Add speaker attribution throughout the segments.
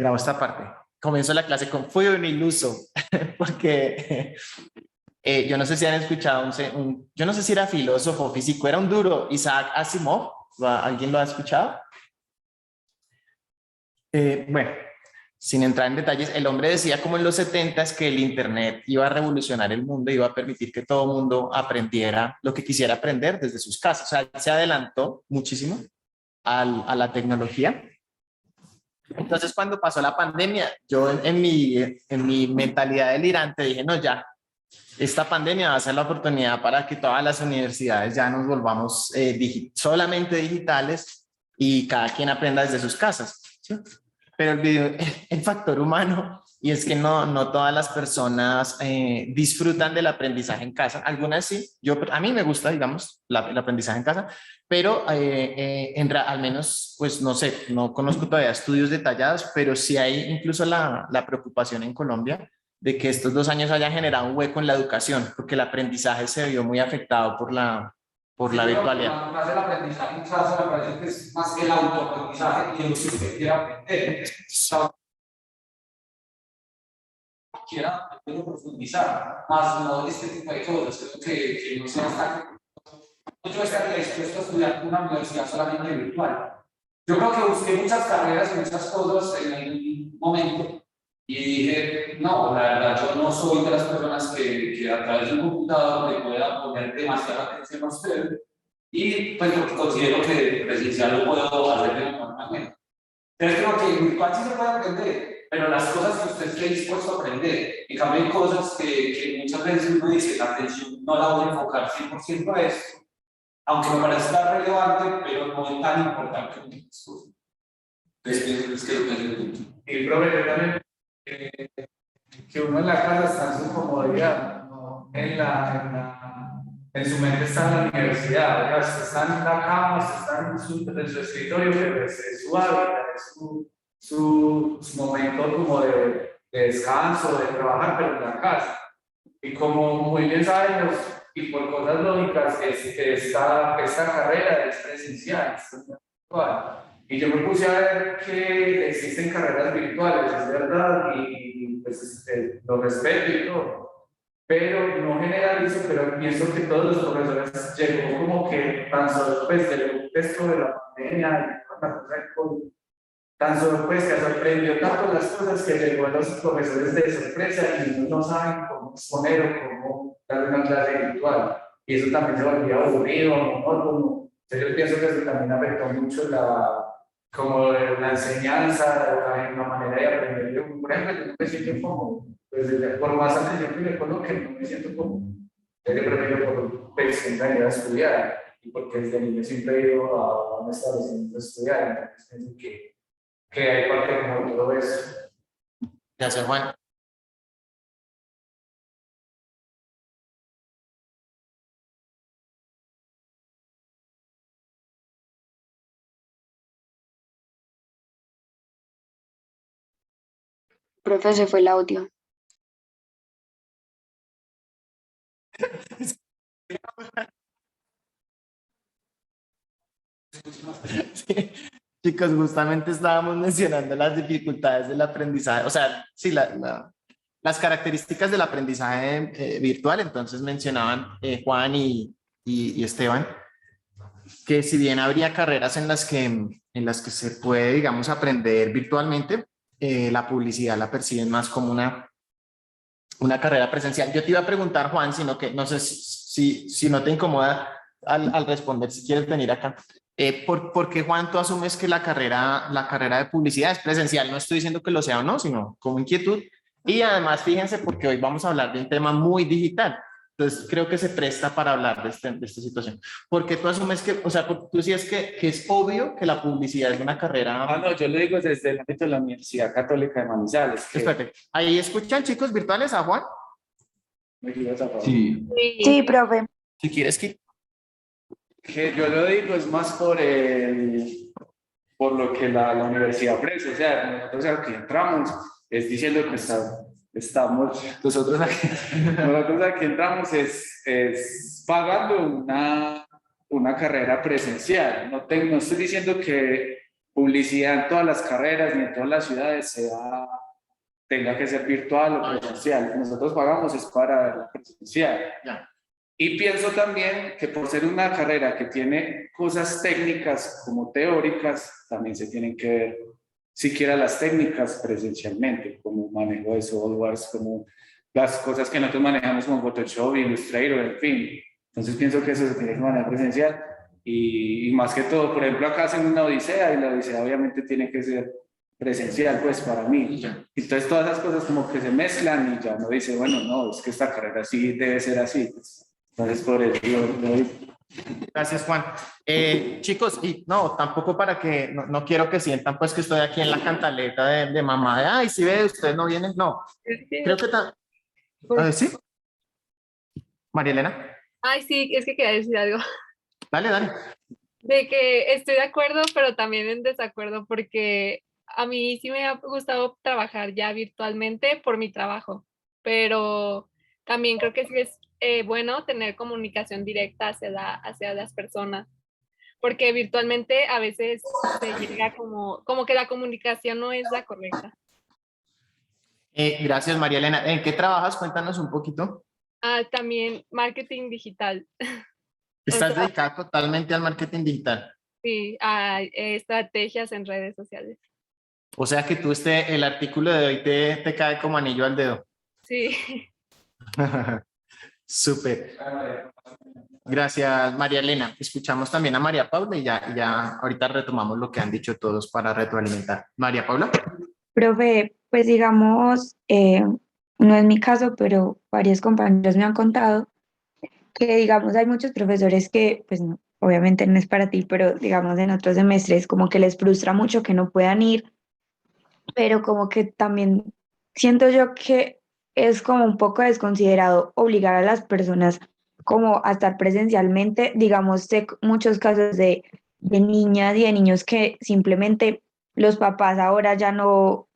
Speaker 1: grabo esta parte. Comienzo la clase con fui un iluso, porque yo no sé si han escuchado, yo no sé si era filósofo o físico, era un duro, Isaac Asimov, ¿alguien lo ha escuchado? Bueno, sin entrar en detalles, el hombre decía como en los 70s que el Internet iba a revolucionar el mundo, iba a permitir que todo el mundo aprendiera lo que quisiera aprender desde sus casas. O sea, se adelantó muchísimo a la tecnología. Entonces, cuando pasó la pandemia, yo en mi mentalidad delirante dije, no, ya, esta pandemia va a ser la oportunidad para que todas las universidades ya nos volvamos solamente digitales y cada quien aprenda desde sus casas, ¿sí? Pero el factor humano, y es que no todas las personas disfrutan del aprendizaje en casa. Algunas sí, a mí me gusta, digamos, el aprendizaje en casa, pero al menos, pues no sé, no conozco todavía estudios detallados, pero sí hay incluso la preocupación en Colombia de que estos 2 años hayan generado un hueco en la educación, porque el aprendizaje se vio muy afectado por la virtualidad.
Speaker 2: Más el aprendizaje en casa me parece que es más que el autoaprendizaje y lo que usted quiera aprender. Quiera profundizar, más no este tipo de cosas, creo que no se está. Yo estaría dispuesto a estudiar una universidad solamente virtual. Yo creo que busqué muchas carreras y muchas cosas en algún momento y dije, no, la verdad, yo no soy de las personas que a través de un computador le pueda poner demasiada atención a usted y pues porque considero que presencial lo puedo hacer de mejor manera. Entonces creo que virtual sí se puede aprender, pero las cosas que usted esté dispuesto a aprender, en cambio hay cosas que muchas veces uno dice, la atención no la voy a enfocar 100% a esto, aunque me parezca relevante, pero no es tan importante como otras cosas. Es que lo que es
Speaker 3: y profe, yo también que uno en la casa está en su comodidad, ¿no? En su mente está en la universidad, ¿verdad? Usted está en la cama, usted está en su escritorio, pero es su hábitat, es su momento como de descanso, de trabajar, pero en la casa. Y como muy bien sabemos, y por cosas lógicas, esta carrera es presencial, es virtual. Y yo me puse a ver que existen carreras virtuales, es verdad, y pues lo respeto y todo, pero no generalizo, pero pienso que todos los profesores llegó como que tan solo pues del contexto de la pandemia y la cosa del COVID, tan solo pues que sorprendió tanto las cosas que llegó a los profesores de sorpresa y no saben cómo exponer o cómo dar una clase virtual. Y eso también se volvía aburrido, monótono. Entonces yo pienso que eso también afectó mucho como la enseñanza, la manera de aprender. Yo, por ejemplo, yo no me siento cómodo. Pues, por más atención que le coloque, no me siento cómodo. Yo prefiero por persona ir a estudiar y porque desde niño siempre he ido a un establecimiento a estudiar. Entonces pienso que hay parte como todo eso.
Speaker 1: Gracias, Juan.
Speaker 4: Profe, se fue el audio.
Speaker 1: Sí. Chicos, justamente estábamos mencionando las dificultades del aprendizaje, o sea, sí, las características del aprendizaje virtual. Entonces mencionaban Juan y Esteban que si bien habría carreras en las que se puede, digamos, aprender virtualmente, la publicidad la perciben más como una carrera presencial. Yo te iba a preguntar, Juan, sino que no sé si no te incomoda al responder, si quieres venir acá. ¿Por qué, Juan, tú asumes que la carrera de publicidad es presencial? No estoy diciendo que lo sea o no, sino como inquietud. Y además, fíjense, porque hoy vamos a hablar de un tema muy digital. Entonces, creo que se presta para hablar de esta situación. ¿Por qué tú asumes que, o sea, tú decías que es obvio que la publicidad es una carrera?
Speaker 5: Ah, no, yo lo digo desde el ámbito de la Universidad Católica de Manizales.
Speaker 1: Espérate, ¿ahí escuchan, chicos virtuales, a Juan?
Speaker 5: Sí.
Speaker 4: Sí, profe.
Speaker 1: Si quieres que...
Speaker 5: Yo lo digo es más por lo que la universidad ofrece. O sea, nosotros aquí entramos, es diciendo que nosotros aquí entramos es pagando una carrera presencial. No estoy diciendo que publicidad en todas las carreras ni en todas las ciudades tenga que ser virtual o presencial. Lo que nosotros pagamos es para verla presencial.
Speaker 1: Ya.
Speaker 5: Y pienso también que por ser una carrera que tiene cosas técnicas como teóricas, también se tienen que ver siquiera las técnicas presencialmente, como manejo de softwares, como las cosas que nosotros manejamos como Photoshop, Illustrator, en fin. Entonces pienso que eso se tiene que manejar presencial y más que todo, por ejemplo, acá hacen una odisea y la odisea obviamente tiene que ser presencial, pues para mí. Entonces todas esas cosas como que se mezclan y ya uno dice, bueno, no, es que esta carrera sí debe ser así. Entonces por eso
Speaker 1: Gracias, Juan. Chicos, y no, tampoco para que, no quiero que sientan pues que estoy aquí en la cantaleta de mamá, de, ay, si ve, ustedes no vienen, no. Creo que ¿sí? María Elena,
Speaker 6: Ay, sí, es que quería decir algo.
Speaker 1: dale, dale.
Speaker 6: De que estoy de acuerdo, pero también en desacuerdo, porque a mí sí me ha gustado trabajar ya virtualmente por mi trabajo, pero también creo que sí es bueno tener comunicación directa hacia las personas, porque virtualmente a veces se llega como que la comunicación no es la correcta.
Speaker 1: Gracias, María Elena. ¿En qué trabajas? Cuéntanos un poquito.
Speaker 6: También marketing digital,
Speaker 1: ¿Estás
Speaker 6: sea,
Speaker 1: dedicada totalmente al marketing digital?
Speaker 6: sí, a estrategias en redes sociales.
Speaker 1: O sea que tú el artículo de hoy te cae como anillo al dedo.
Speaker 6: Sí.
Speaker 1: Súper. Gracias, María Elena. Escuchamos también a María Paula y ya ahorita retomamos lo que han dicho todos para retroalimentar. María Paula.
Speaker 4: Profe, pues digamos, no es mi caso, pero varios compañeros me han contado que, digamos, hay muchos profesores que, pues no, obviamente no es para ti, pero digamos en otros semestres como que les frustra mucho que no puedan ir, pero como que también siento yo que es como un poco desconsiderado obligar a las personas como a estar presencialmente, digamos, sé muchos casos de niñas y de niños que simplemente los papás ahora ya no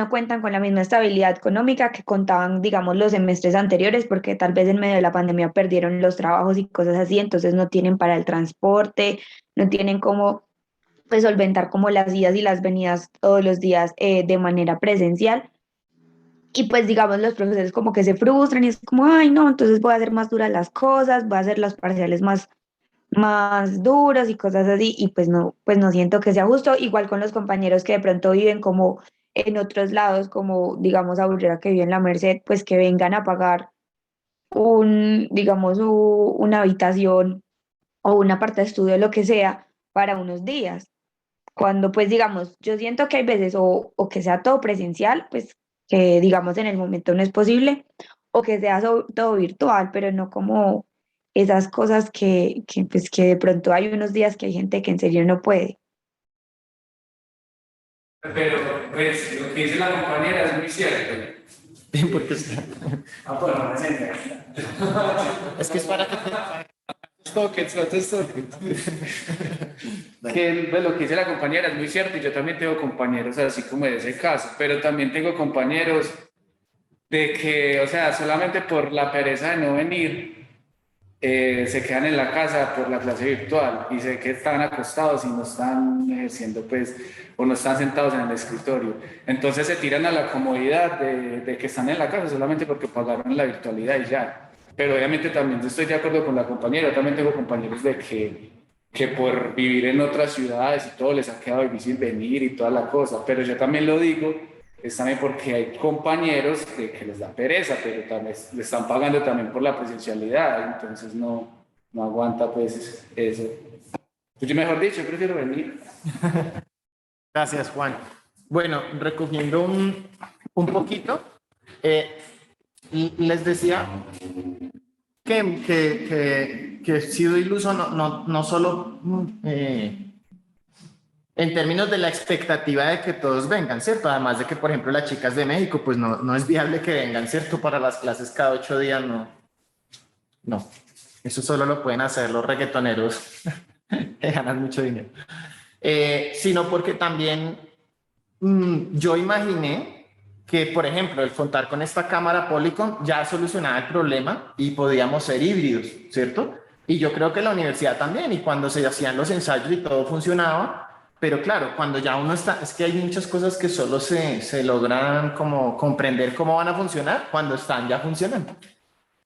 Speaker 4: cuentan con la misma estabilidad económica que contaban, digamos, los semestres anteriores, porque tal vez en medio de la pandemia perdieron los trabajos y cosas así, entonces no tienen para el transporte, no tienen cómo pues solventar como las idas y las venidas todos los días de manera presencial. Y pues digamos los profesores como que se frustran y es como, ay no, entonces voy a hacer más duras las cosas, voy a hacer los parciales más duros y cosas así, y pues no siento que sea justo, igual con los compañeros que de pronto viven como en otros lados, como digamos Aurora que vive en la Merced, pues que vengan a pagar digamos, una habitación o una parte de estudio, lo que sea, para unos días. Cuando pues digamos, yo siento que hay veces o que sea todo presencial, pues que digamos en el momento no es posible, o que sea todo virtual, pero no como esas cosas pues que de pronto hay unos días que hay gente que en serio no puede.
Speaker 3: Pero pues lo que dice la compañera es muy cierto.
Speaker 1: Porque
Speaker 5: bueno, presente.
Speaker 1: es que es para que
Speaker 5: Que pues, lo que dice la compañera es muy cierto y yo también tengo compañeros así como de ese caso, pero también tengo compañeros de que, o sea, solamente por la pereza de no venir, se quedan en la casa por la clase virtual y sé que están acostados y no están ejerciendo pues, o no están sentados en el escritorio. Entonces se tiran a la comodidad de que están en la casa solamente porque pagaron la virtualidad y ya. Pero obviamente también estoy de acuerdo con la compañera, yo también tengo compañeros de que por vivir en otras ciudades y todo les ha quedado difícil venir y toda la cosa, pero yo también lo digo, es también porque hay compañeros que les da pereza, pero también le están pagando también por la presencialidad, entonces no aguanta pues eso. Pues yo mejor dicho, yo prefiero venir.
Speaker 1: Gracias, Juan. Bueno, recogiendo un poquito, les decía que he sido iluso no solo en términos de la expectativa de que todos vengan, ¿cierto? Además de que, por ejemplo, las chicas de México, pues no es viable que vengan, ¿cierto? Para las clases cada 8 días, no. Eso solo lo pueden hacer los reggaetoneros que ganan mucho dinero. Sino porque también yo imaginé que, por ejemplo, el contar con esta cámara Polycom ya solucionaba el problema y podíamos ser híbridos, ¿cierto? Y yo creo que la universidad también, y cuando se hacían los ensayos y todo funcionaba, pero claro, cuando ya uno está, es que hay muchas cosas que solo se logran como comprender cómo van a funcionar cuando están ya funcionando.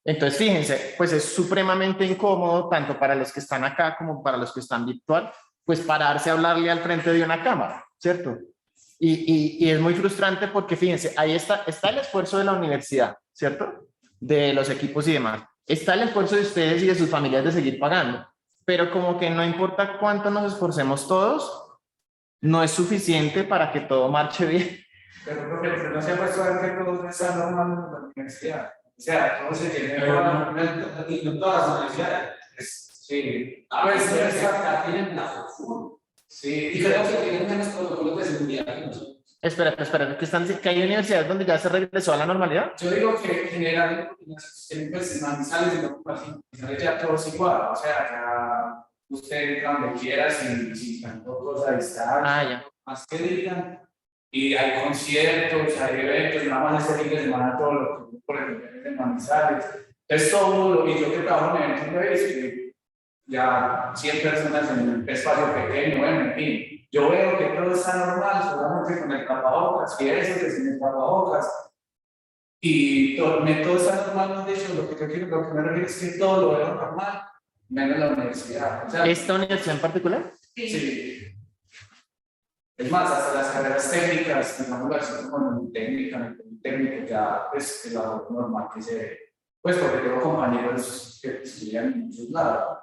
Speaker 1: Entonces, fíjense, pues es supremamente incómodo tanto para los que están acá como para los que están virtual, pues pararse a hablarle al frente de una cámara, ¿cierto? Y es muy frustrante porque, fíjense, ahí está el esfuerzo de la universidad, ¿cierto? De los equipos y demás. Está el esfuerzo de ustedes y de sus familias de seguir pagando, pero como que no importa cuánto nos esforcemos todos, no es suficiente para que todo marche bien.
Speaker 3: Pero profe, usted no se ha puesto a ver que todo está normal en la universidad. O sea, todo se tiene.
Speaker 2: Pero no todas las universidades.
Speaker 3: Sí.
Speaker 2: Pues ya tienen la fortuna.
Speaker 3: Sí.
Speaker 2: Y creo que tienen menos protocolos de seguridad que nosotros.
Speaker 1: Espera, que hay universidades donde ya se regresó a la normalidad.
Speaker 3: Yo digo que en general, en Manizales y no Manizales ya todo es igual. O sea, ya usted entra donde quiera sin tampoco a distancia.
Speaker 1: Ah, ya.
Speaker 3: Más que digan. Y hay conciertos, hay eventos, nada más ese fin de semana todo lo que por ejemplo en Manizales. Entonces todo y yo que trabajo en eventos de vez, ya 100 personas en un espacio pequeño, bueno, en fin. Yo veo que todo está normal, solamente con el tapabocas, y eso que sin el tapabocas. Y todo está normal, de hecho, lo que me refiero es que todo lo veo normal, menos la universidad. O sea,
Speaker 1: ¿Esta universidad en particular?
Speaker 3: sí. Es más, hasta las carreras técnicas, digamos así como en técnica, ya es la normal que se ve. Pues porque tengo compañeros que estudian en muchos lados.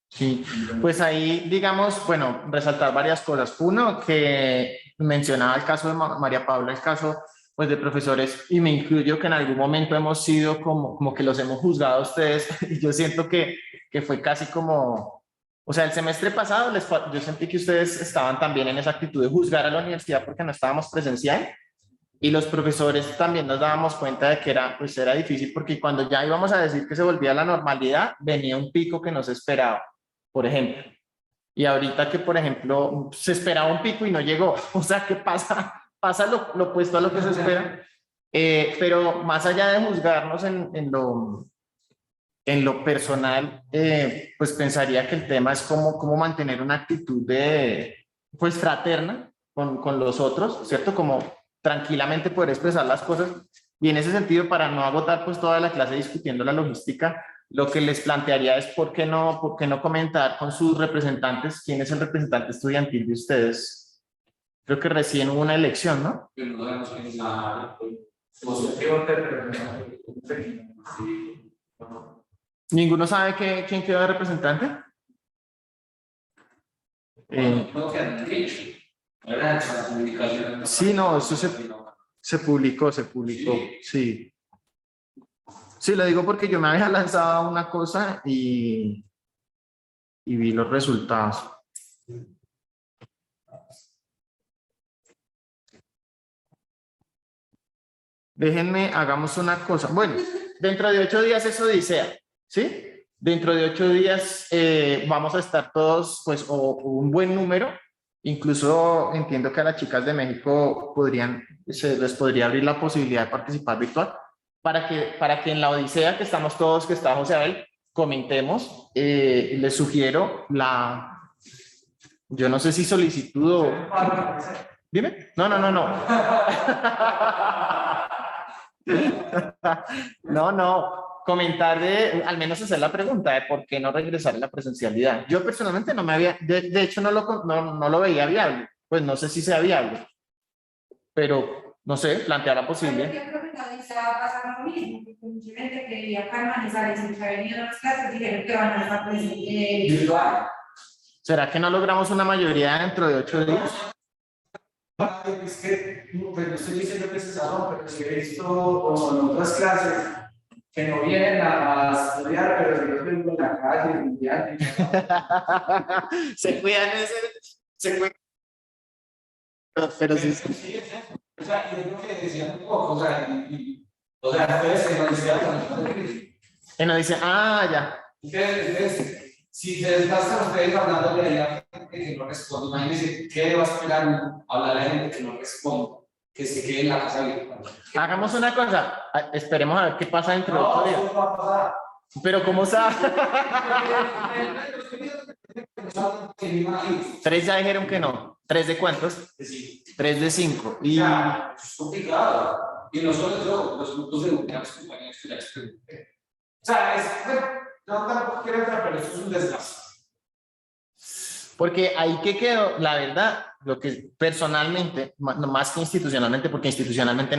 Speaker 1: Sí, pues ahí, digamos, bueno, resaltar varias cosas. Uno, que mencionaba el caso de María Paula, el caso pues de profesores, y me incluyo que en algún momento hemos sido como que los hemos juzgado a ustedes, y yo siento que fue casi como, o sea, el semestre pasado yo sentí que ustedes estaban también en esa actitud de juzgar a la universidad porque no estábamos presencial, y los profesores también nos dábamos cuenta de que era difícil porque cuando ya íbamos a decir que se volvía a la normalidad, venía un pico que no se esperaba, por ejemplo. Y ahorita que, por ejemplo, se esperaba un pico y no llegó. O sea, ¿qué pasa? Pasa lo opuesto a lo que se espera. Pero más allá de juzgarnos en lo personal, pues pensaría que el tema es cómo mantener una actitud pues fraterna con los otros, ¿cierto? Como tranquilamente poder expresar las cosas. Y en ese sentido, para no agotar pues toda la clase discutiendo la logística, lo que les plantearía es por qué no comentar con sus representantes quién es el representante estudiantil de ustedes. Creo que recién hubo una elección, ¿no?
Speaker 2: Pero no vemos en la
Speaker 1: ¿Ninguno sabe quién quedó de representante?
Speaker 2: no quedan dicho. Era la comunicación.
Speaker 1: Sí, no, eso se publicó, sí. Sí, lo digo porque yo me había lanzado a una cosa y vi los resultados. Déjenme, hagamos una cosa. Bueno, dentro de 8 días es Odisea, ¿sí? Dentro de 8 días vamos a estar todos, pues, o un buen número. Incluso entiendo que a las chicas de México se les podría abrir la posibilidad de participar virtual. Para que en la Odisea, que estamos todos, que está José Abel, comentemos, les sugiero yo no sé si solicitud o... Dime. No. No, comentar al menos hacer la pregunta de por qué no regresar a la presencialidad. Yo personalmente no me había, de hecho no lo veía viable, pues no sé si sea viable, pero no sé, plantear la posibilidad.
Speaker 7: Yo creo que no se va a pasar lo mismo, porque mucha gente que vivía acá en Manizales y que ha venido a las clases dijeron que van a estar virtual.
Speaker 1: ¿Será que no logramos una mayoría dentro de 8 días?
Speaker 3: Es que, pues no estoy diciendo que se salón, pero sí he visto como en otras clases que no vienen a estudiar, pero sí los ven en la calle,
Speaker 1: Se cuidan pero sí.
Speaker 2: O sea, yo creo que decían un poco, o sea, ustedes que no decían,
Speaker 1: No dice, ya.
Speaker 2: ustedes, si se desgastan ustedes hablando de la gente que no responde, imagínense qué va a esperar hablar a la gente que no responde, que se quede en la casa virtual.
Speaker 1: Hagamos una cosa, esperemos a ver qué pasa dentro de 8 días.
Speaker 3: No va a pasar.
Speaker 1: Pero ¿cómo sabe? 3 ya dijeron que no. ¿3 de cuántos? 3 de 5. Y
Speaker 2: Es complicado. Y no solo yo, los grupos de unas compañías que ya experimenté. O sea, bueno, no tampoco quiero entrar, pero eso es un desgaste.
Speaker 1: porque ahí que quedó, la verdad, lo que personalmente, más que institucionalmente, porque institucionalmente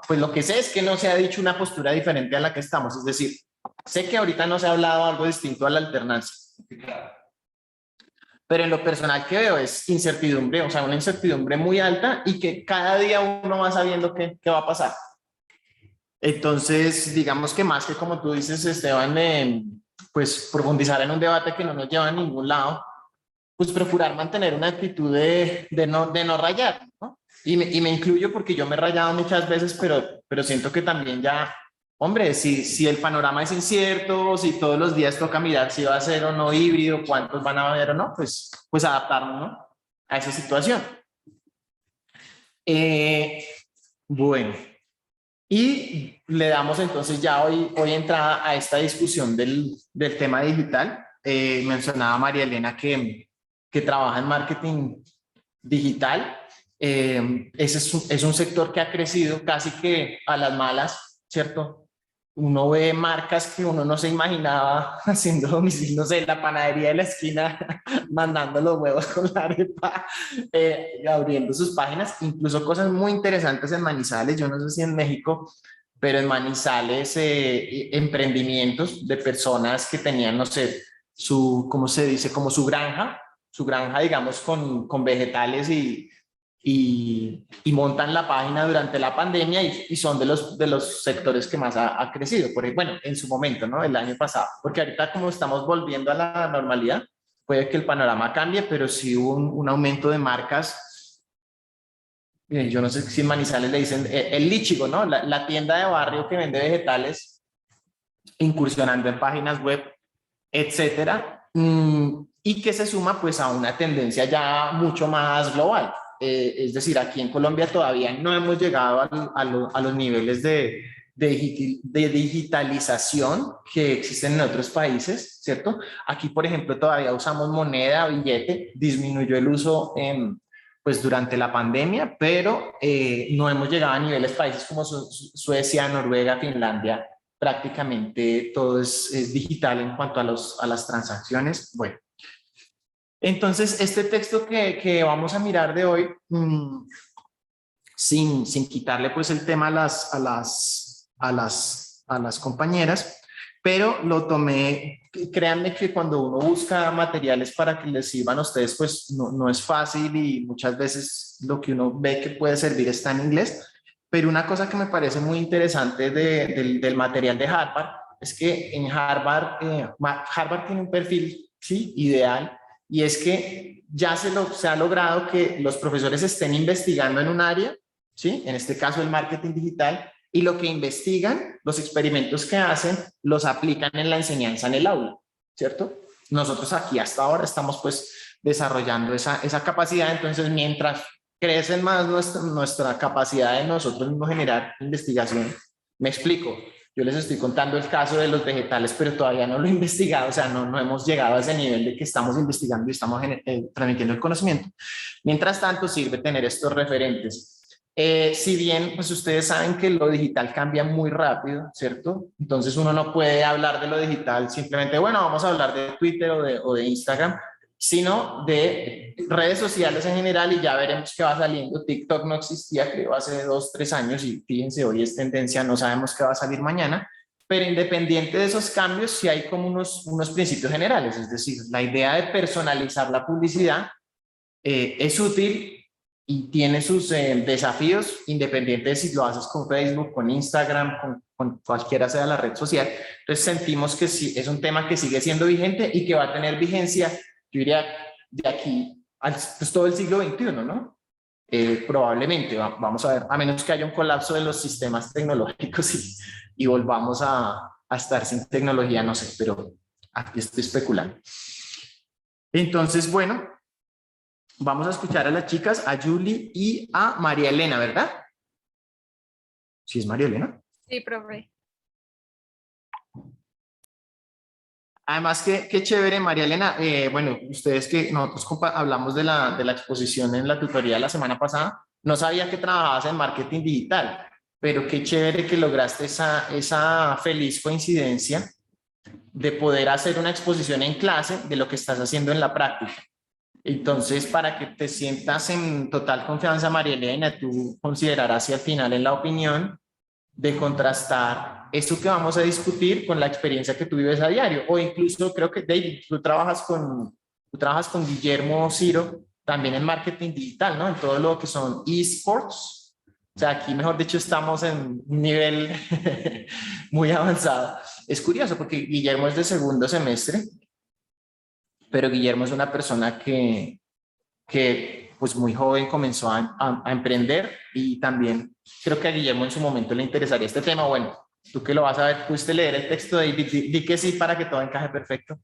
Speaker 1: pues lo que sé es que no se ha dicho una postura diferente a la que estamos. Es decir, sé que ahorita no se ha hablado algo distinto a la alternancia. Pero en lo personal que veo es incertidumbre, o sea, una incertidumbre muy alta y que cada día uno va sabiendo qué va a pasar. Entonces, digamos que más que como tú dices, Esteban, pues profundizar en un debate que no nos lleva a ningún lado, pues procurar mantener una actitud de no rayar, ¿no? Y me incluyo porque yo me he rayado muchas veces, pero siento que también ya, hombre, si el panorama es incierto, si todos los días toca mirar si va a ser o no híbrido, cuántos van a haber o no, pues adaptarnos, ¿no? A esa situación. Bueno, y le damos entonces ya hoy entrada a esta discusión del tema digital. Mencionaba María Elena que trabaja en marketing digital. Ese es un sector que ha crecido casi que a las malas, ¿cierto? Uno ve marcas que uno no se imaginaba haciendo domicilio, no sé, la panadería de la esquina, mandando los huevos con la arepa, abriendo sus páginas, incluso cosas muy interesantes en Manizales, yo no sé si en México, pero en Manizales emprendimientos de personas que tenían, no sé, ¿cómo se dice? Como su granja, digamos, con vegetales y montan la página durante la pandemia y son de los sectores que más ha crecido. Bueno, en su momento, ¿no? El año pasado, porque ahorita como estamos volviendo a la normalidad, puede que el panorama cambie, pero sí hubo un aumento de marcas. Yo no sé si en Manizales le dicen el Lichigo, ¿no? La tienda de barrio que vende vegetales, incursionando en páginas web, etcétera, y que se suma pues a una tendencia ya mucho más global. Es decir, aquí en Colombia todavía no hemos llegado a los niveles de digitalización que existen en otros países, ¿cierto? Aquí, por ejemplo, todavía usamos moneda, billete, disminuyó el uso pues durante la pandemia, pero no hemos llegado a niveles países como Suecia, Noruega, Finlandia. Prácticamente todo es digital en cuanto a las transacciones. Bueno, entonces este texto que vamos a mirar de hoy, sin quitarle pues el tema a las compañeras, pero lo tomé, créanme que cuando uno busca materiales para que les sirvan a ustedes, pues no es fácil y muchas veces lo que uno ve que puede servir está en inglés. Pero una cosa que me parece muy interesante del material de Harvard es que en Harvard tiene un perfil, sí, ideal, y es que ya se ha logrado que los profesores estén investigando en un área, sí, en este caso el marketing digital, y lo que investigan, los experimentos que hacen, los aplican en la enseñanza en el aula, ¿cierto? Nosotros aquí hasta ahora estamos pues desarrollando esa capacidad, entonces mientras crece más nuestra capacidad de nosotros mismos generar investigación. Me explico, yo les estoy contando el caso de los vegetales, pero todavía no lo he investigado, o sea, no hemos llegado a ese nivel de que estamos investigando y estamos transmitiendo el conocimiento. Mientras tanto, sirve tener estos referentes. Si bien, pues ustedes saben que lo digital cambia muy rápido, ¿cierto? Entonces uno no puede hablar de lo digital simplemente, bueno, vamos a hablar de Twitter o de Instagram, sino de redes sociales en general y ya veremos qué va saliendo. TikTok no existía, creo, hace 2, 3 años y fíjense, hoy es tendencia, no sabemos qué va a salir mañana, pero independiente de esos cambios, sí hay como unos principios generales, es decir, la idea de personalizar la publicidad es útil y tiene sus desafíos, independiente de si lo haces con Facebook, con Instagram, con cualquiera sea la red social. Entonces sentimos que sí, es un tema que sigue siendo vigente y que va a tener vigencia, yo diría, de aquí pues todo el siglo XXI, ¿no? Probablemente, vamos a ver, a menos que haya un colapso de los sistemas tecnológicos y volvamos a estar sin tecnología, no sé, pero aquí estoy especulando. Entonces, bueno, vamos a escuchar a las chicas, a Julie y a María Elena, ¿verdad? ¿Sí es María Elena?
Speaker 6: Sí, profe.
Speaker 1: Además, qué chévere, María Elena. Bueno, ustedes que nosotros hablamos de la exposición en la tutoría la semana pasada, no sabía que trabajabas en marketing digital, pero qué chévere que lograste esa feliz coincidencia de poder hacer una exposición en clase de lo que estás haciendo en la práctica. Entonces, para que te sientas en total confianza, María Elena, tú considerarás si al final en la opinión de contrastar esto que vamos a discutir con la experiencia que tú vives a diario. O incluso creo que, David, tú trabajas con Guillermo Ciro también en marketing digital, ¿no? En todo lo que son esports. O sea, aquí, mejor dicho, estamos en un nivel muy avanzado. Es curioso porque Guillermo es de segundo semestre, pero Guillermo es una persona que pues muy joven comenzó a emprender y también creo que a Guillermo en su momento le interesaría este tema. Bueno, tú que lo vas a ver, pudiste leer el texto de di que sí para que todo encaje perfecto.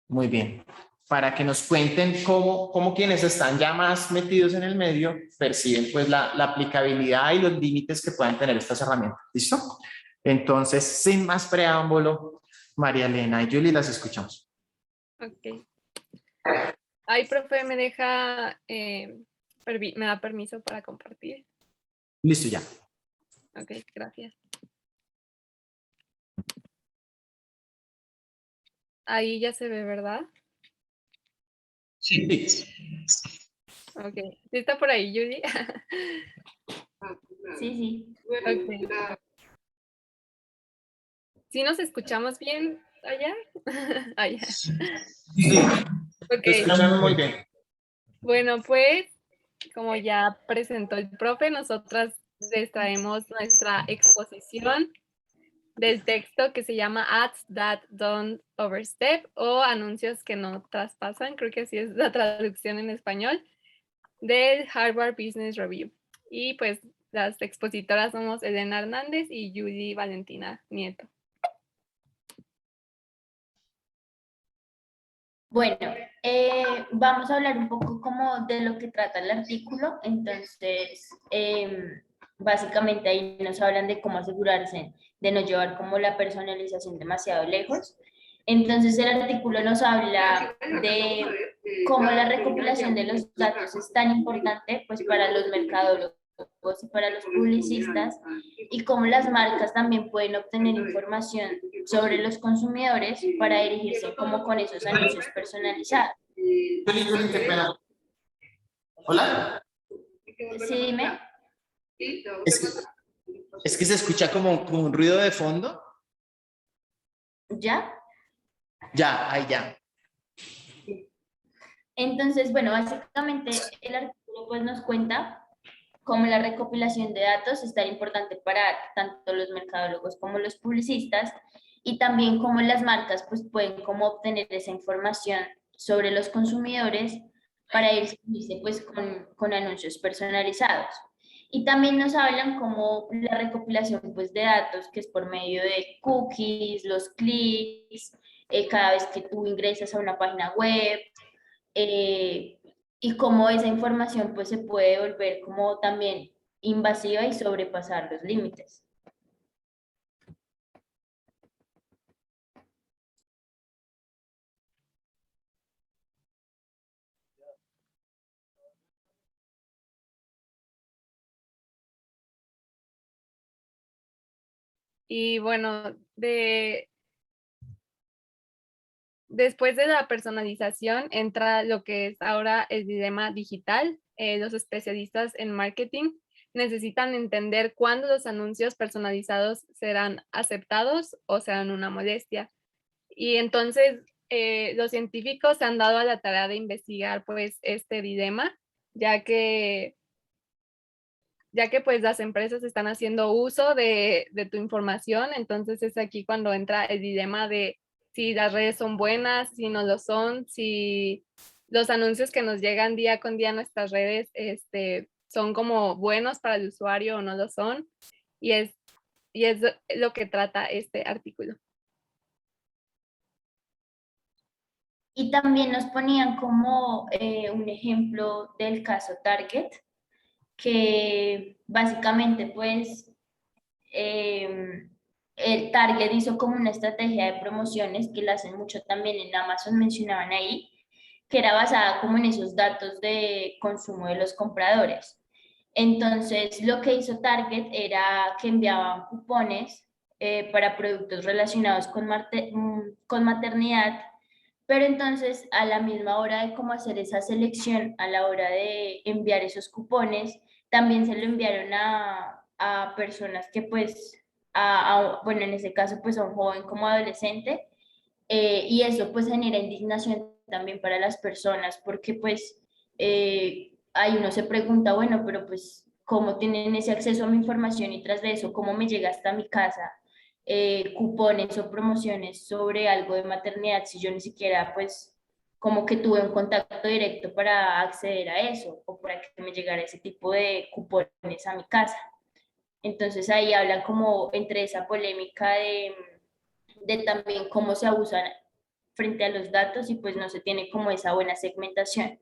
Speaker 1: Muy bien. Para que nos cuenten cómo quienes están ya más metidos en el medio perciben pues la aplicabilidad y los límites que puedan tener estas herramientas. ¿Listo? Entonces, sin más preámbulo, María Elena y Julie, las escuchamos.
Speaker 6: Ok. Ay, profe, me deja, me da permiso para compartir.
Speaker 1: Listo ya.
Speaker 6: Ok, gracias. Ahí ya se ve, ¿verdad?
Speaker 1: Sí.
Speaker 6: Ok. ¿Sí está por ahí, Julie?
Speaker 7: Sí, sí.
Speaker 6: Ok. ¿Sí nos escuchamos bien allá? Allá.
Speaker 1: Sí,
Speaker 6: Ok.
Speaker 1: te escuchan muy bien.
Speaker 6: Bueno, pues, como ya presentó el profe, nosotras les traemos nuestra exposición del texto que se llama Ads That Don't Overstep o anuncios que no traspasan, creo que así es la traducción en español, del Harvard Business Review. Y pues las expositoras somos Elena Hernández y Julie Valentina Nieto.
Speaker 8: Bueno, vamos a hablar un poco como de lo que trata el artículo. Entonces, básicamente ahí nos hablan de cómo asegurarse de no llevar como la personalización demasiado lejos. Entonces, el artículo nos habla de cómo la recopilación de los datos es tan importante pues para los mercadólogos y para los publicistas, y cómo las marcas también pueden obtener información sobre los consumidores para dirigirse como con esos anuncios personalizados.
Speaker 1: Julie, qué pena. Hola.
Speaker 8: Sí, dime.
Speaker 1: Es que se escucha como un ruido de fondo.
Speaker 8: ¿Ya?
Speaker 1: Ya, ahí ya.
Speaker 8: Entonces, bueno, básicamente el artículo pues nos cuenta cómo la recopilación de datos es tan importante para tanto los mercadólogos como los publicistas, y también cómo las marcas pues pueden como obtener esa información sobre los consumidores para irse pues con anuncios personalizados. Y también nos hablan cómo la recopilación pues de datos, que es por medio de cookies, los clics, cada vez que tú ingresas a una página web, eh, y cómo esa información pues se puede volver como también invasiva y sobrepasar los límites.
Speaker 6: Y bueno, después de la personalización entra lo que es ahora el dilema digital. Los especialistas en marketing necesitan entender cuándo los anuncios personalizados serán aceptados o serán una molestia. Y entonces los científicos se han dado a la tarea de investigar pues este dilema, ya que pues las empresas están haciendo uso de tu información. Entonces es aquí cuando entra el dilema de si las redes son buenas, si no lo son, si los anuncios que nos llegan día con día a nuestras redes son como buenos para el usuario o no lo son. Y es lo que trata este artículo.
Speaker 8: Y también nos ponían como un ejemplo del caso Target, que básicamente pues el Target hizo como una estrategia de promociones que la hacen mucho también en Amazon, mencionaban ahí, que era basada como en esos datos de consumo de los compradores. Entonces, lo que hizo Target era que enviaban cupones para productos relacionados con maternidad, pero entonces a la misma hora de cómo hacer esa selección, a la hora de enviar esos cupones, también se lo enviaron a personas que pues, bueno, en ese caso pues a un joven como adolescente, y eso pues genera indignación también para las personas, porque pues ahí uno se pregunta, bueno, pero pues cómo tienen ese acceso a mi información y tras de eso, cómo me llega hasta mi casa cupones o promociones sobre algo de maternidad si yo ni siquiera pues como que tuve un contacto directo para acceder a eso o para que me llegara ese tipo de cupones a mi casa. Entonces ahí hablan como entre esa polémica de también cómo se abusan frente a los datos y pues no se tiene como esa buena segmentación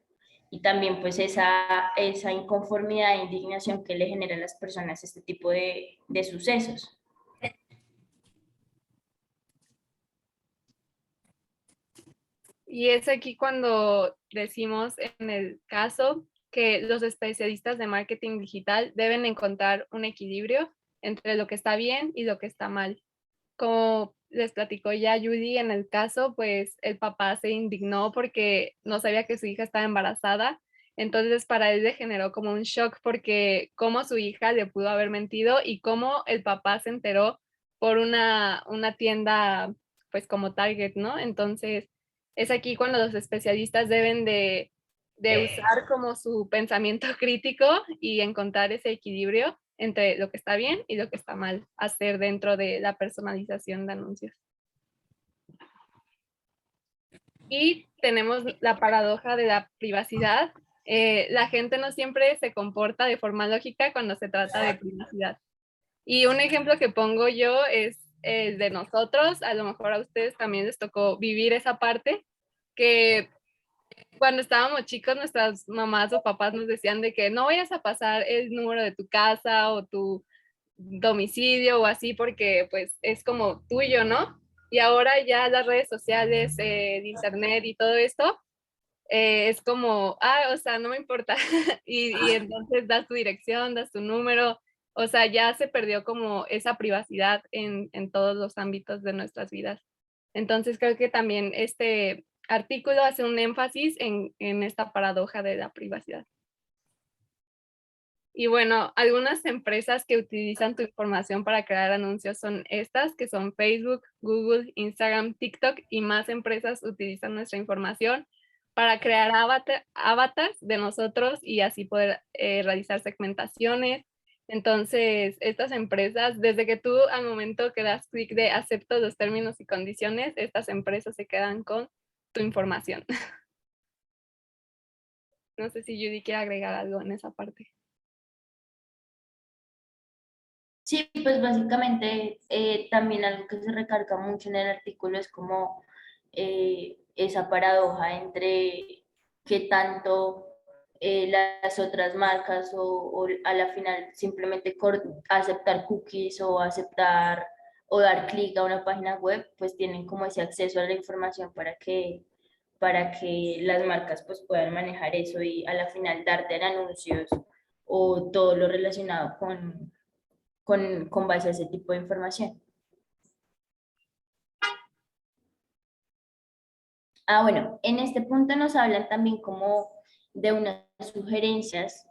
Speaker 8: y también pues esa inconformidad e indignación que le genera a las personas este tipo de sucesos.
Speaker 6: Y es aquí cuando decimos en el caso que los especialistas de marketing digital deben encontrar un equilibrio entre lo que está bien y lo que está mal. Como les platicó ya Judy en el caso, pues el papá se indignó porque no sabía que su hija estaba embarazada. Entonces para él le generó como un shock porque cómo su hija le pudo haber mentido y cómo el papá se enteró por una tienda pues como Target, ¿no? Entonces es aquí cuando los especialistas deben de usar como su pensamiento crítico y encontrar ese equilibrio entre lo que está bien y lo que está mal hacer dentro de la personalización de anuncios. Y tenemos la paradoja de la privacidad. La gente no siempre se comporta de forma lógica cuando se trata de privacidad. Y un ejemplo que pongo yo es el de nosotros, a lo mejor a ustedes también les tocó vivir esa parte, que cuando estábamos chicos, nuestras mamás o papás nos decían de que no vayas a pasar el número de tu casa o tu domicilio o así porque pues es como tuyo, ¿no? Y ahora ya las redes sociales, el internet y todo esto es como, o sea, no me importa. Y entonces das tu dirección, das tu número, o sea, ya se perdió como esa privacidad en todos los ámbitos de nuestras vidas. Entonces creo que también este artículo hace un énfasis en esta paradoja de la privacidad. Y bueno, algunas empresas que utilizan tu información para crear anuncios son estas, que son Facebook, Google, Instagram, TikTok, y más empresas utilizan nuestra información para crear avatars de nosotros y así poder realizar segmentaciones. Entonces, estas empresas, desde que tú al momento que das clic de acepto los términos y condiciones, estas empresas se quedan con tu información. No sé si Judy quiere agregar algo en esa parte.
Speaker 8: Sí, pues básicamente también algo que se recarga mucho en el artículo es como esa paradoja entre qué tanto las otras marcas o a la final simplemente aceptar cookies o aceptar o dar clic a una página web, pues tienen como ese acceso a la información para que las marcas pues puedan manejar eso y a la final darte anuncios o todo lo relacionado con base a ese tipo de información. Bueno, en este punto nos hablan también como de unas sugerencias,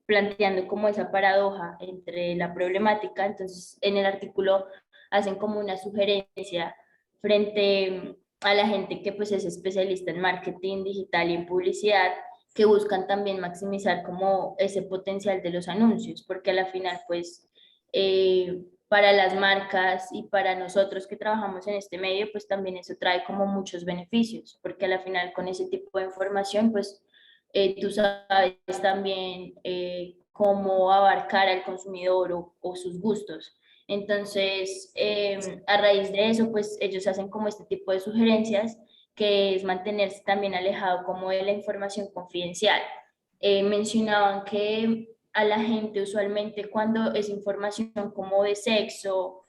Speaker 8: planteando como esa paradoja entre la problemática. Entonces, en el artículo hacen como una sugerencia frente a la gente que pues es especialista en marketing digital y en publicidad, que buscan también maximizar como ese potencial de los anuncios, porque a la final pues para las marcas y para nosotros que trabajamos en este medio, pues también eso trae como muchos beneficios, porque a la final con ese tipo de información, pues tú sabes también cómo abarcar al consumidor o sus gustos. Entonces, a raíz de eso, pues ellos hacen como este tipo de sugerencias, que es mantenerse también alejado como de la información confidencial. Mencionaban que a la gente usualmente cuando es información como de sexo,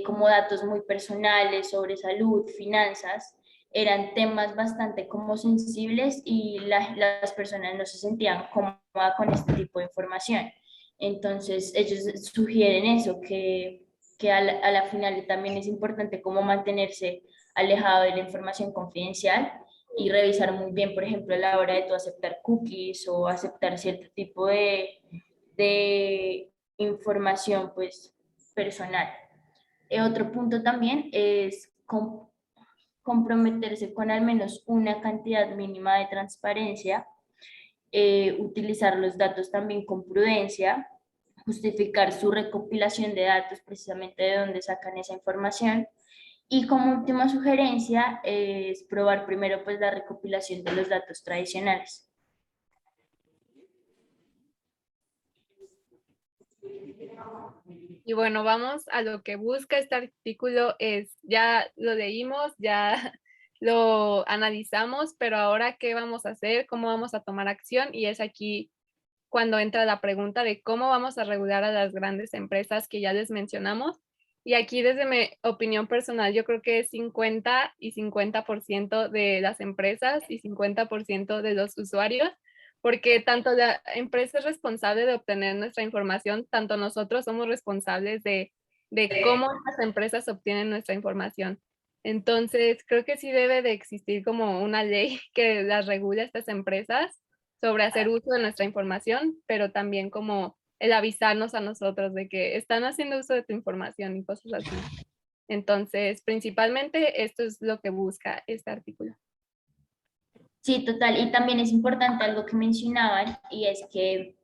Speaker 8: como datos muy personales sobre salud, finanzas, eran temas bastante como sensibles y las personas no se sentían cómodas con este tipo de información. Entonces ellos sugieren eso, que a la final también es importante como mantenerse alejado de la información confidencial y revisar muy bien, por ejemplo, a la hora de tú aceptar cookies o aceptar cierto tipo de información pues personal. Otro punto también es comprometerse con al menos una cantidad mínima de transparencia, utilizar los datos también con prudencia, justificar su recopilación de datos, precisamente de dónde sacan esa información. Y como última sugerencia es probar primero pues la recopilación de los datos tradicionales.
Speaker 6: Y bueno, vamos a lo que busca este artículo. Ya lo leímos, ya lo analizamos, pero ahora ¿qué vamos a hacer? ¿Cómo vamos a tomar acción? Y es aquí cuando entra la pregunta de cómo vamos a regular a las grandes empresas que ya les mencionamos. Y aquí desde mi opinión personal, yo creo que es 50 y 50% de las empresas y 50% de los usuarios, porque tanto la empresa es responsable de obtener nuestra información, tanto nosotros somos responsables de cómo las empresas obtienen nuestra información. Entonces, creo que sí debe de existir como una ley que las regule a estas empresas sobre hacer uso de nuestra información, pero también como el avisarnos a nosotros de que están haciendo uso de tu información y cosas así. Entonces, principalmente esto es lo que busca este artículo.
Speaker 8: Sí, total. Y también es importante algo que mencionaban y es que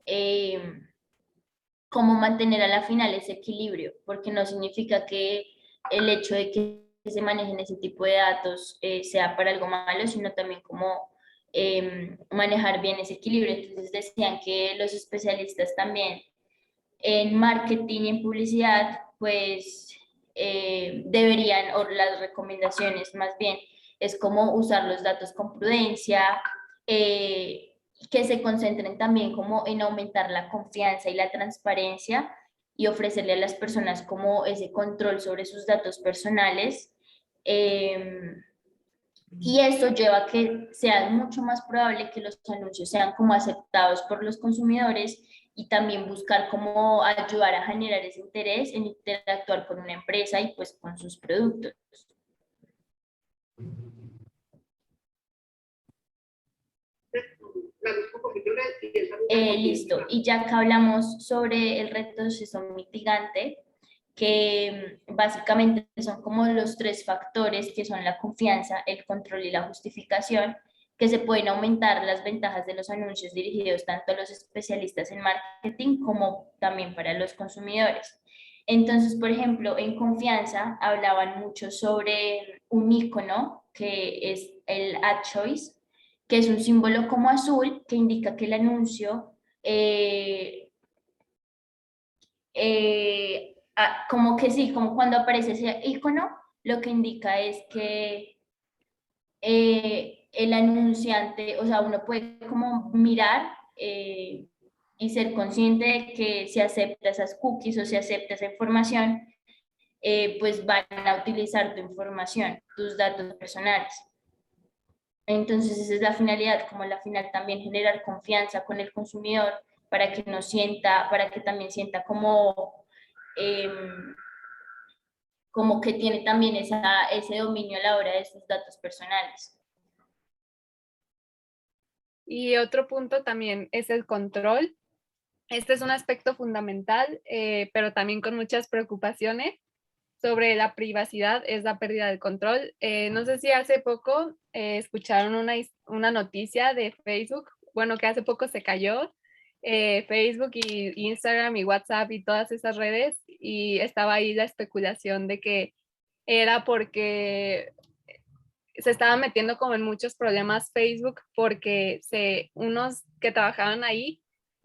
Speaker 8: cómo mantener a la final ese equilibrio, porque no significa que el hecho de que se manejen ese tipo de datos sea para algo malo, sino también cómo manejar bien ese equilibrio. Entonces decían que los especialistas también en marketing y en publicidad, pues deberían, o las recomendaciones más bien, es como usar los datos con prudencia, que se concentren también como en aumentar la confianza y la transparencia y ofrecerle a las personas como ese control sobre sus datos personales. Y esto lleva a que sea mucho más probable que los anuncios sean como aceptados por los consumidores y también buscar cómo ayudar a generar ese interés en interactuar con una empresa y pues con sus productos. Listo. Y ya que hablamos sobre el reto de sucesión mitigante, que básicamente son como los tres factores que son la confianza, el control y la justificación, que se pueden aumentar las ventajas de los anuncios dirigidos tanto a los especialistas en marketing como también para los consumidores. Entonces, por ejemplo, en confianza hablaban mucho sobre un icono que es el ad choice, que es un símbolo como azul que indica que el anuncio como que sí, como cuando aparece ese icono, lo que indica es que el anunciante, o sea, uno puede como mirar y ser consciente de que si acepta esas cookies o si acepta esa información, pues van a utilizar tu información, tus datos personales. Entonces esa es la finalidad, como la final también generar confianza con el consumidor para que no sienta, para que también sienta como que tiene también ese dominio a la hora de sus datos personales.
Speaker 6: Y otro punto también es el control. Este es un aspecto fundamental, pero también con muchas preocupaciones sobre la privacidad, es la pérdida del control. No sé si hace poco escucharon una noticia de Facebook, bueno, que hace poco se cayó, Facebook y Instagram y WhatsApp y todas esas redes, y estaba ahí la especulación de que era porque se estaba metiendo como en muchos problemas Facebook porque unos que trabajaban ahí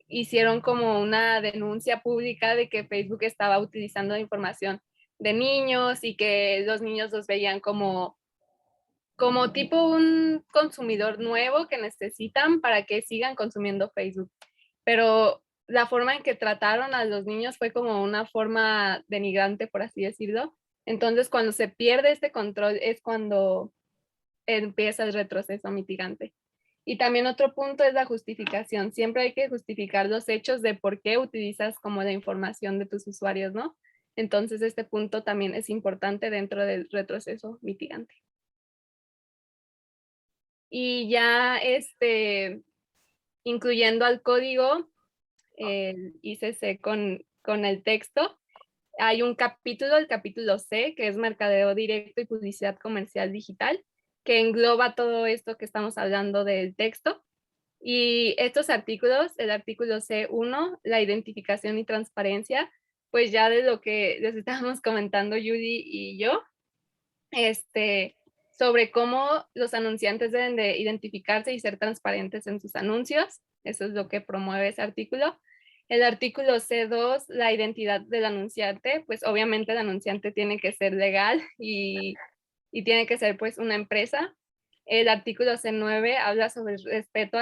Speaker 6: hicieron como una denuncia pública de que Facebook estaba utilizando la información de niños y que los niños los veían como tipo un consumidor nuevo que necesitan para que sigan consumiendo Facebook. Pero la forma en que trataron a los niños fue como una forma denigrante, por así decirlo. Entonces, cuando se pierde este control es cuando empieza el retroceso mitigante. Y también otro punto es la justificación. Siempre hay que justificar los hechos de por qué utilizas como la información de tus usuarios, ¿no? Entonces, este punto también es importante dentro del retroceso mitigante. Y ya incluyendo al código, el ICC con el texto, hay un capítulo, el capítulo C, que es mercadeo directo y publicidad comercial digital, que engloba todo esto que estamos hablando del texto. Y estos artículos, el artículo C1, la identificación y transparencia, pues ya de lo que les estábamos comentando Judy y yo, sobre cómo los anunciantes deben de identificarse y ser transparentes en sus anuncios. Eso es lo que promueve ese artículo. El artículo C2, la identidad del anunciante, pues obviamente el anunciante tiene que ser legal y tiene que ser pues una empresa. El artículo C9 habla sobre el respeto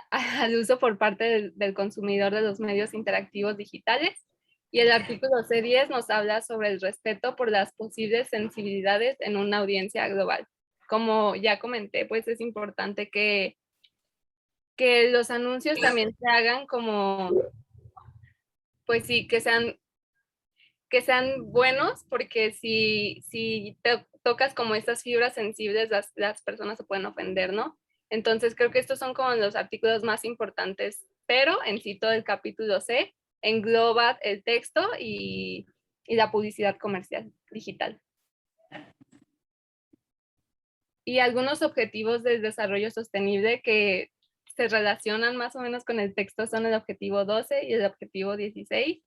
Speaker 6: al uso por parte del consumidor de los medios interactivos digitales. Y el artículo C10 nos habla sobre el respeto por las posibles sensibilidades en una audiencia global. Como ya comenté, pues es importante que los anuncios también se hagan como, pues sí, que sean buenos, porque si te tocas como estas fibras sensibles, las personas se pueden ofender, ¿no? Entonces creo que estos son como los artículos más importantes, pero en sí todo el capítulo C engloba el texto y la publicidad comercial digital. Y algunos objetivos del desarrollo sostenible que se relacionan más o menos con el texto son el objetivo 12 y el objetivo 16.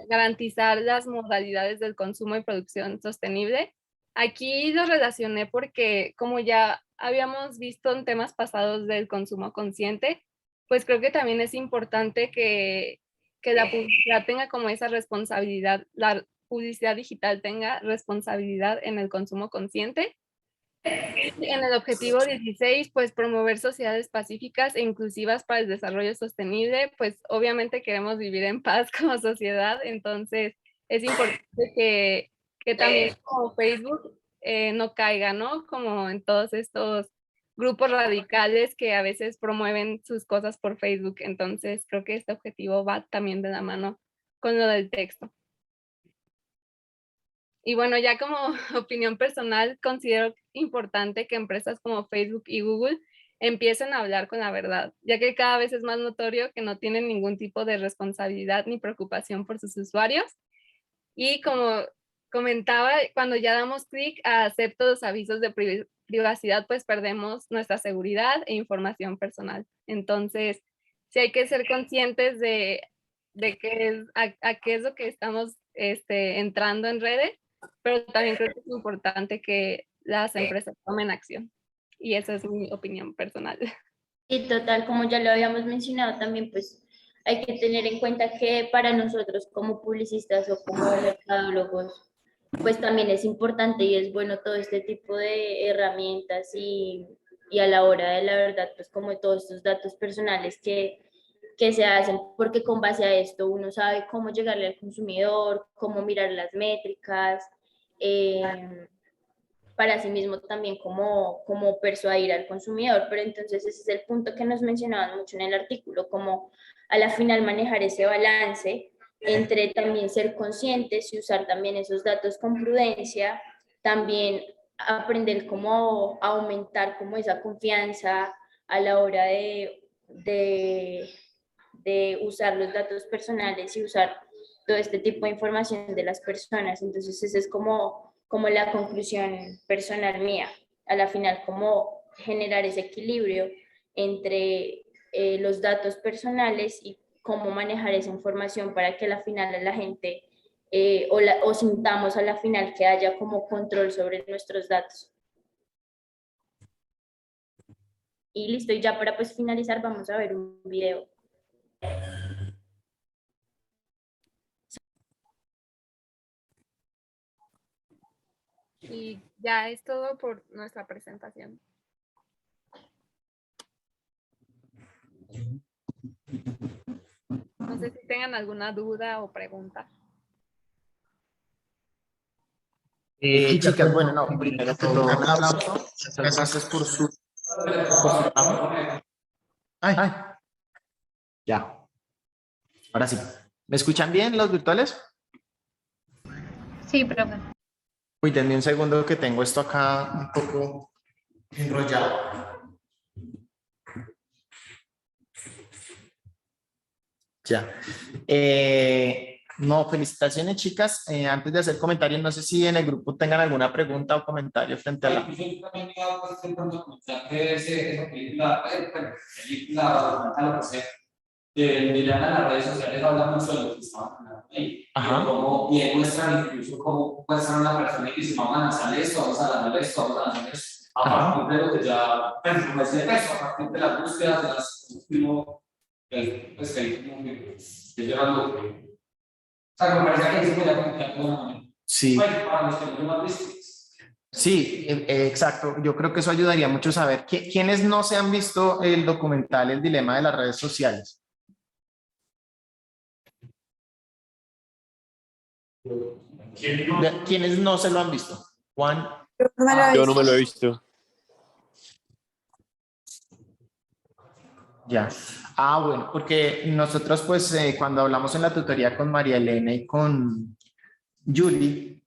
Speaker 6: Garantizar las modalidades del consumo y producción sostenible. Aquí lo relacioné porque como ya habíamos visto en temas pasados del consumo consciente, pues creo que también es importante que la publicidad tenga como esa responsabilidad, la publicidad digital tenga responsabilidad en el consumo consciente. En el objetivo 16, pues promover sociedades pacíficas e inclusivas para el desarrollo sostenible, pues obviamente queremos vivir en paz como sociedad, entonces es importante que también como Facebook no caiga, ¿no? Como en todos estos grupos radicales que a veces promueven sus cosas por Facebook, entonces creo que este objetivo va también de la mano con lo del texto. Y bueno, ya como opinión personal, considero importante que empresas como Facebook y Google empiecen a hablar con la verdad, ya que cada vez es más notorio que no tienen ningún tipo de responsabilidad ni preocupación por sus usuarios. Y como comentaba, cuando ya damos clic a acepto los avisos de privacidad, pues perdemos nuestra seguridad e información personal. Entonces, sí hay que ser conscientes de a qué es lo que estamos entrando en redes, pero también creo que es importante que las empresas tomen acción. Y esa es mi opinión personal.
Speaker 8: Y total, como ya lo habíamos mencionado también, pues hay que tener en cuenta que para nosotros como publicistas o como mercadólogos, pues también es importante y es bueno todo este tipo de herramientas y a la hora de la verdad, pues como todos estos datos personales que se hacen, porque con base a esto uno sabe cómo llegarle al consumidor, cómo mirar las métricas, para sí mismo también como persuadir al consumidor. Pero entonces ese es el punto que nos mencionaban mucho en el artículo, como a la final manejar ese balance entre también ser conscientes y usar también esos datos con prudencia, también aprender cómo aumentar como esa confianza a la hora de usar los datos personales y usar todo este tipo de información de las personas. Entonces esa es como la conclusión personal mía, a la final, cómo generar ese equilibrio entre los datos personales y cómo manejar esa información para que a la final a la gente o sintamos a la final que haya como control sobre nuestros datos. Y listo, y ya para pues finalizar vamos a ver un video.
Speaker 6: Y ya es todo por nuestra presentación. sé si tengan alguna duda o pregunta.
Speaker 1: Chicas, bueno, no, primero que todo, un aplauso. Muchas gracias por su trabajo. Ay, ya, ahora sí. ¿Me escuchan bien los virtuales?
Speaker 9: Sí, profe.
Speaker 1: Uy, denme un segundo que tengo esto acá un poco enrollado. Ya. No, felicitaciones, chicas. Antes de hacer comentarios, no sé si en el grupo tengan alguna pregunta o comentario frente a la...
Speaker 2: Yo también iba a intentando comentar que esa película, película, documental, lo que sea, de Liliana en las redes sociales habla mucho de lo que estaban hablando ahí.
Speaker 1: Ajá.
Speaker 2: Como bien muestran incluso cómo muestran a una persona y dice, vamos a lanzar esto, vamos a lanzar esto, vamos a lanzar esto. A partir de lo que ya, pues de eso, a partir de las búsquedas, de las, pues que llevan lo que... O sea, me parece que eso podría comunicar de alguna manera.
Speaker 1: Sí.
Speaker 2: Bueno, para los que no lo han visto.
Speaker 1: Sí, exacto. Yo creo que eso ayudaría mucho saber quiénes no se han visto el documental El dilema de las redes sociales. ¿Quiénes no se lo han visto? Juan.
Speaker 10: Yo no me lo he visto.
Speaker 1: Ya. Bueno, porque nosotros pues cuando hablamos en la tutoría con María Elena y con Julie,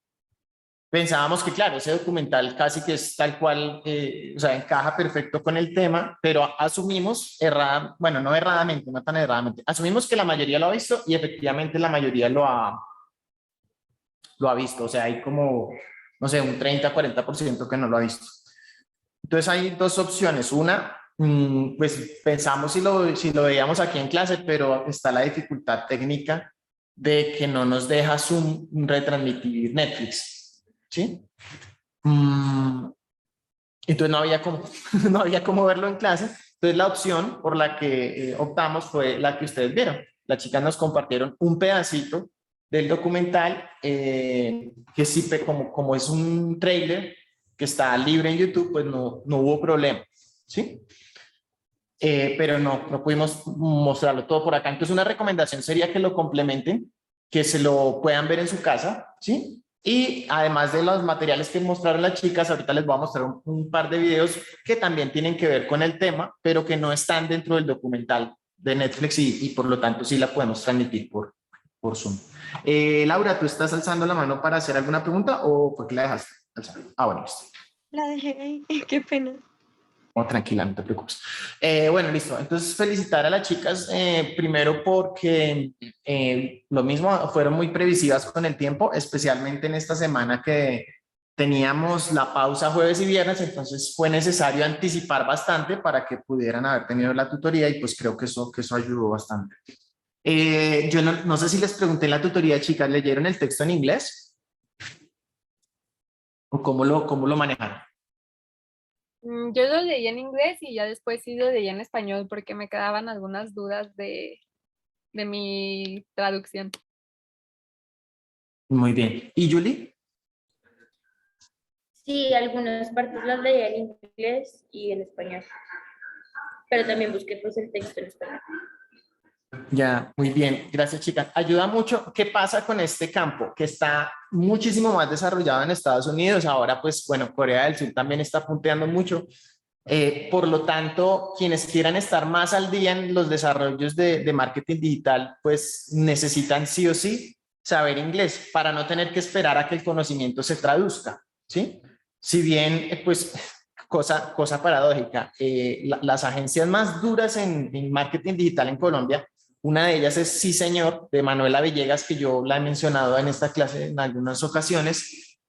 Speaker 1: pensábamos que, claro, ese documental casi que es tal cual, o sea, encaja perfecto con el tema, pero asumimos bueno, no erradamente, no tan erradamente, asumimos que la mayoría lo ha visto y efectivamente la mayoría lo ha visto, o sea, hay como, no sé, un 30-40% que no lo ha visto. Entonces hay dos opciones. Una, pues pensamos si lo veíamos aquí en clase, pero está la dificultad técnica de que no nos deja Zoom retransmitir Netflix, ¿sí? Entonces no había cómo, no había cómo verlo en clase. Entonces la opción por la que optamos fue la que ustedes vieron. Las chicas nos compartieron un pedacito del documental que sí, como es un trailer que está libre en YouTube, pues no hubo problema, ¿sí? Pero no pudimos mostrarlo todo por acá. Entonces una recomendación sería que lo complementen, que se lo puedan ver en su casa, ¿sí? Y además de los materiales que mostraron las chicas, ahorita les voy a mostrar un par de videos que también tienen que ver con el tema, pero que no están dentro del documental de Netflix y por lo tanto sí la podemos transmitir por Zoom. Laura, ¿tú estás alzando la mano para hacer alguna pregunta o por qué la dejaste alzar? Bueno, listo.
Speaker 9: La dejé ahí, qué pena.
Speaker 1: Oh, tranquila, no te preocupes. Bueno, listo. Entonces, felicitar a las chicas primero porque lo mismo, fueron muy previsivas con el tiempo, especialmente en esta semana que teníamos la pausa jueves y viernes, entonces fue necesario anticipar bastante para que pudieran haber tenido la tutoría y pues creo que eso ayudó bastante. Yo no sé si les pregunté en la tutoría, chicas, ¿leyeron el texto en inglés? ¿O cómo lo manejaron?
Speaker 6: Yo lo leí en inglés y ya después sí lo leí en español porque me quedaban algunas dudas de mi traducción.
Speaker 1: Muy bien. ¿Y Julie?
Speaker 8: Sí, algunas partes las leí en inglés y en español, pero también busqué pues el texto en español.
Speaker 1: Ya, muy bien. Gracias, chicas. Ayuda mucho. ¿Qué pasa con este campo? Que está muchísimo más desarrollado en Estados Unidos. Ahora, pues, bueno, Corea del Sur también está punteando mucho. Por lo tanto, quienes quieran estar más al día en los desarrollos de marketing digital, pues necesitan sí o sí saber inglés para no tener que esperar a que el conocimiento se traduzca, ¿sí? Si bien, pues, cosa paradójica, las agencias más duras en marketing digital en Colombia, una de ellas es Sí Señor, de Manuela Villegas, que yo la he mencionado en esta clase en algunas ocasiones,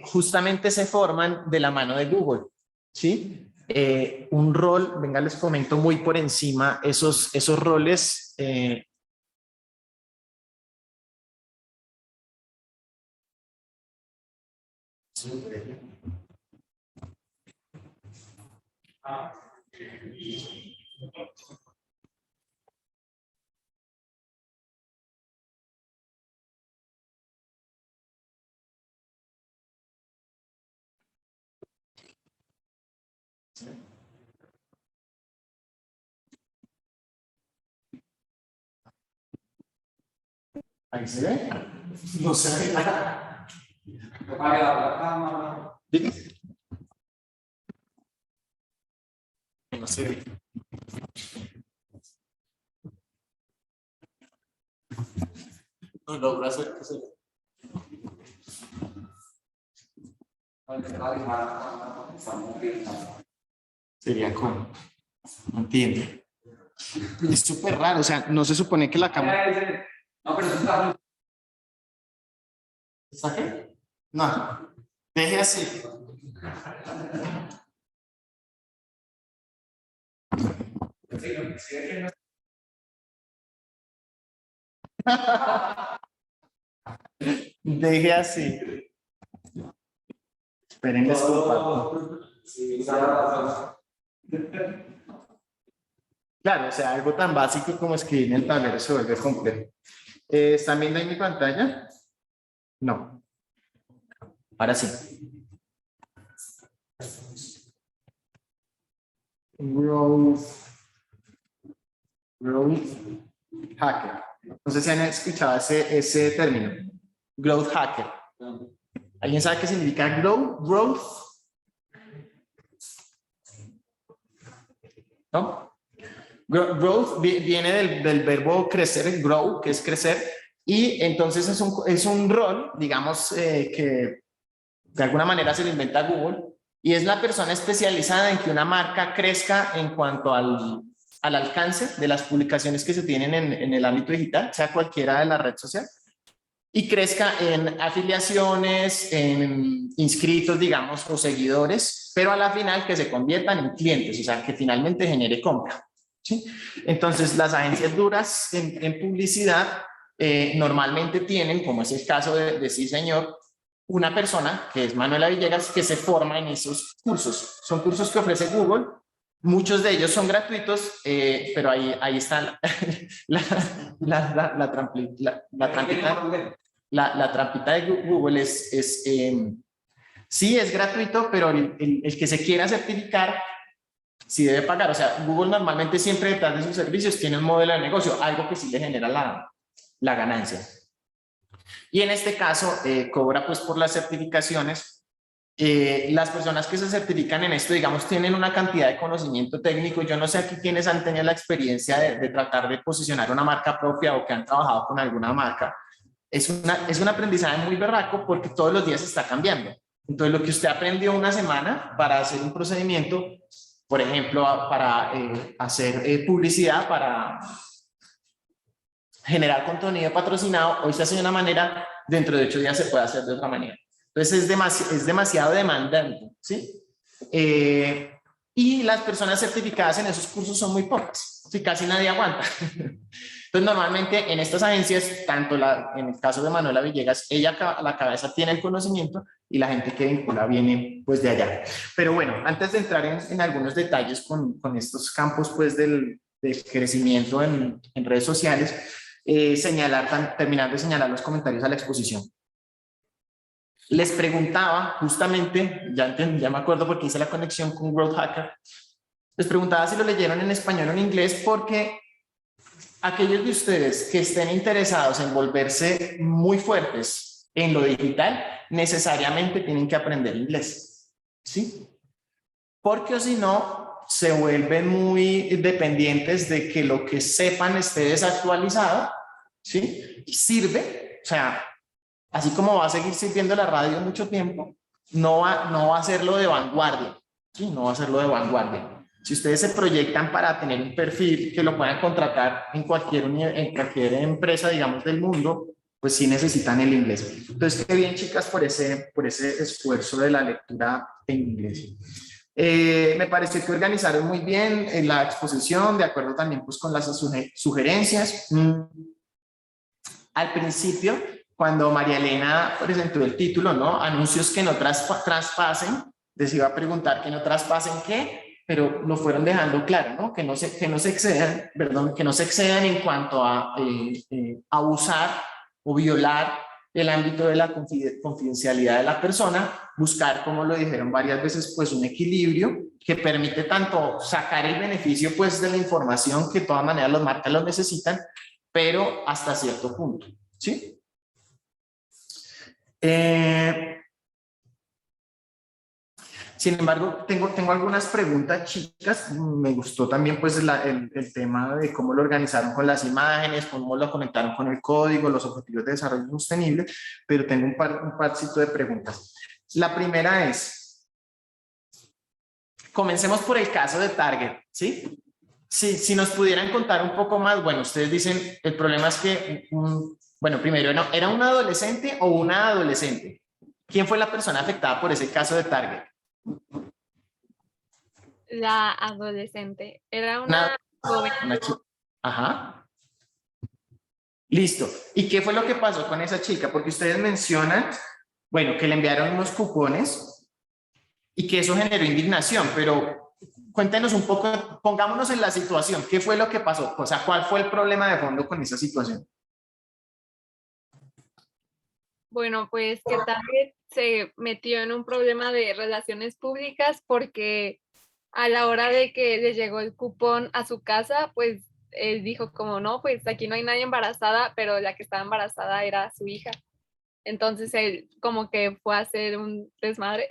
Speaker 1: justamente se forman de la mano de Google, ¿sí? Un rol, venga, les comento muy por encima, esos roles Ahí se ve. No se ve nada.
Speaker 2: Apagar la cámara.
Speaker 1: No se ve. No logro hacer que se vea. Sería como. No entiendo. Es súper raro, o sea, no se supone que la cámara.
Speaker 2: No, pero eso está.
Speaker 1: ¿Saque? No. Deje así. Deje así. Esperen, les comparto. Claro, o sea, algo tan básico como escribir en el tablero se vuelve complejo. ¿Están viendo en mi pantalla? No. Ahora sí. Growth hacker. No sé si han escuchado ese término. Growth hacker. ¿Alguien sabe qué significa growth? ¿No? Growth viene del verbo crecer, grow, que es crecer, y entonces es un rol, digamos, que de alguna manera se lo inventa Google, y es la persona especializada en que una marca crezca en cuanto al alcance de las publicaciones que se tienen en el ámbito digital, sea cualquiera de la red social, y crezca en afiliaciones, en inscritos, digamos, o seguidores, pero a la final que se conviertan en clientes, o sea, que finalmente genere compra. ¿Sí? Entonces, las agencias duras en publicidad normalmente tienen, como es el caso de Sí Señor, una persona, que es Manuela Villegas, que se forma en esos cursos. Son cursos que ofrece Google. Muchos de ellos son gratuitos, pero ahí está la trampita de Google sí es gratuito, pero el que se quiera certificar sí debe pagar. O sea, Google normalmente siempre detrás de sus servicios tiene un modelo de negocio, algo que sí le genera la ganancia. Y en este caso cobra pues por las certificaciones. Las personas que se certifican en esto, digamos, tienen una cantidad de conocimiento técnico. Yo no sé aquí quiénes han tenido la experiencia de tratar de posicionar una marca propia o que han trabajado con alguna marca. Es un aprendizaje muy berraco porque todos los días está cambiando. Entonces, lo que usted aprendió una semana para hacer un procedimiento, por ejemplo, para hacer publicidad, para generar contenido patrocinado, hoy se hace de una manera, dentro de 8 días se puede hacer de otra manera. Entonces es demasiado demandante, ¿sí? Y las personas certificadas en esos cursos son muy pocas, ¿sí? Casi nadie aguanta. Entonces normalmente en estas agencias, tanto en el caso de Manuela Villegas, ella a la cabeza tiene el conocimiento y la gente que vincula viene pues de allá. Pero bueno, antes de entrar en algunos detalles con estos campos pues del crecimiento en redes sociales, terminar de señalar los comentarios a la exposición. Les preguntaba justamente, ya me acuerdo porque hice la conexión con Growth Hacker, les preguntaba si lo leyeron en español o en inglés, porque aquellos de ustedes que estén interesados en volverse muy fuertes en lo digital, necesariamente tienen que aprender inglés, ¿sí? Porque o si no, se vuelven muy dependientes de que lo que sepan esté desactualizado, ¿sí? Y sirve, o sea, así como va a seguir sirviendo la radio mucho tiempo, no va a serlo de vanguardia, ¿sí? No va a serlo de vanguardia. Si ustedes se proyectan para tener un perfil que lo puedan contratar en cualquier empresa, digamos, del mundo, pues sí necesitan el inglés. Entonces, qué bien, chicas, por ese esfuerzo de la lectura en inglés. Me pareció que organizaron muy bien la exposición, de acuerdo también pues, con las sugerencias. Al principio, cuando María Elena presentó el título, ¿no? Anuncios que no traspasen, les iba a preguntar que no traspasen qué, pero lo fueron dejando claro, ¿no? Que no se excedan, que no se excedan en cuanto a abusar o violar el ámbito de la confidencialidad de la persona, buscar, como lo dijeron varias veces, pues un equilibrio que permite tanto sacar el beneficio pues de la información que de todas maneras las marcas lo necesitan, pero hasta cierto punto, ¿sí? Sin embargo, tengo algunas preguntas, chicas. Me gustó también pues el tema de cómo lo organizaron con las imágenes, cómo lo conectaron con el código, los objetivos de desarrollo sostenible, pero tengo un parcito de preguntas. La primera es, comencemos por el caso de Target, ¿sí? Si nos pudieran contar un poco más, bueno, ustedes dicen, el problema es que, bueno, primero, ¿era un adolescente o una adolescente? ¿Quién fue la persona afectada por ese caso de Target?
Speaker 6: La adolescente. Era una joven.
Speaker 1: Una chica. Ajá. Listo. ¿Y qué fue lo que pasó con esa chica? Porque ustedes mencionan, bueno, que le enviaron unos cupones y que eso generó indignación, pero cuéntenos un poco, pongámonos en la situación. ¿Qué fue lo que pasó? O sea, ¿cuál fue el problema de fondo con esa situación?
Speaker 6: Bueno, pues que Target se metió en un problema de relaciones públicas porque a la hora de que le llegó el cupón a su casa, pues él dijo como no, pues aquí no hay nadie embarazada, pero la que estaba embarazada era su hija. Entonces él como que fue a hacer un desmadre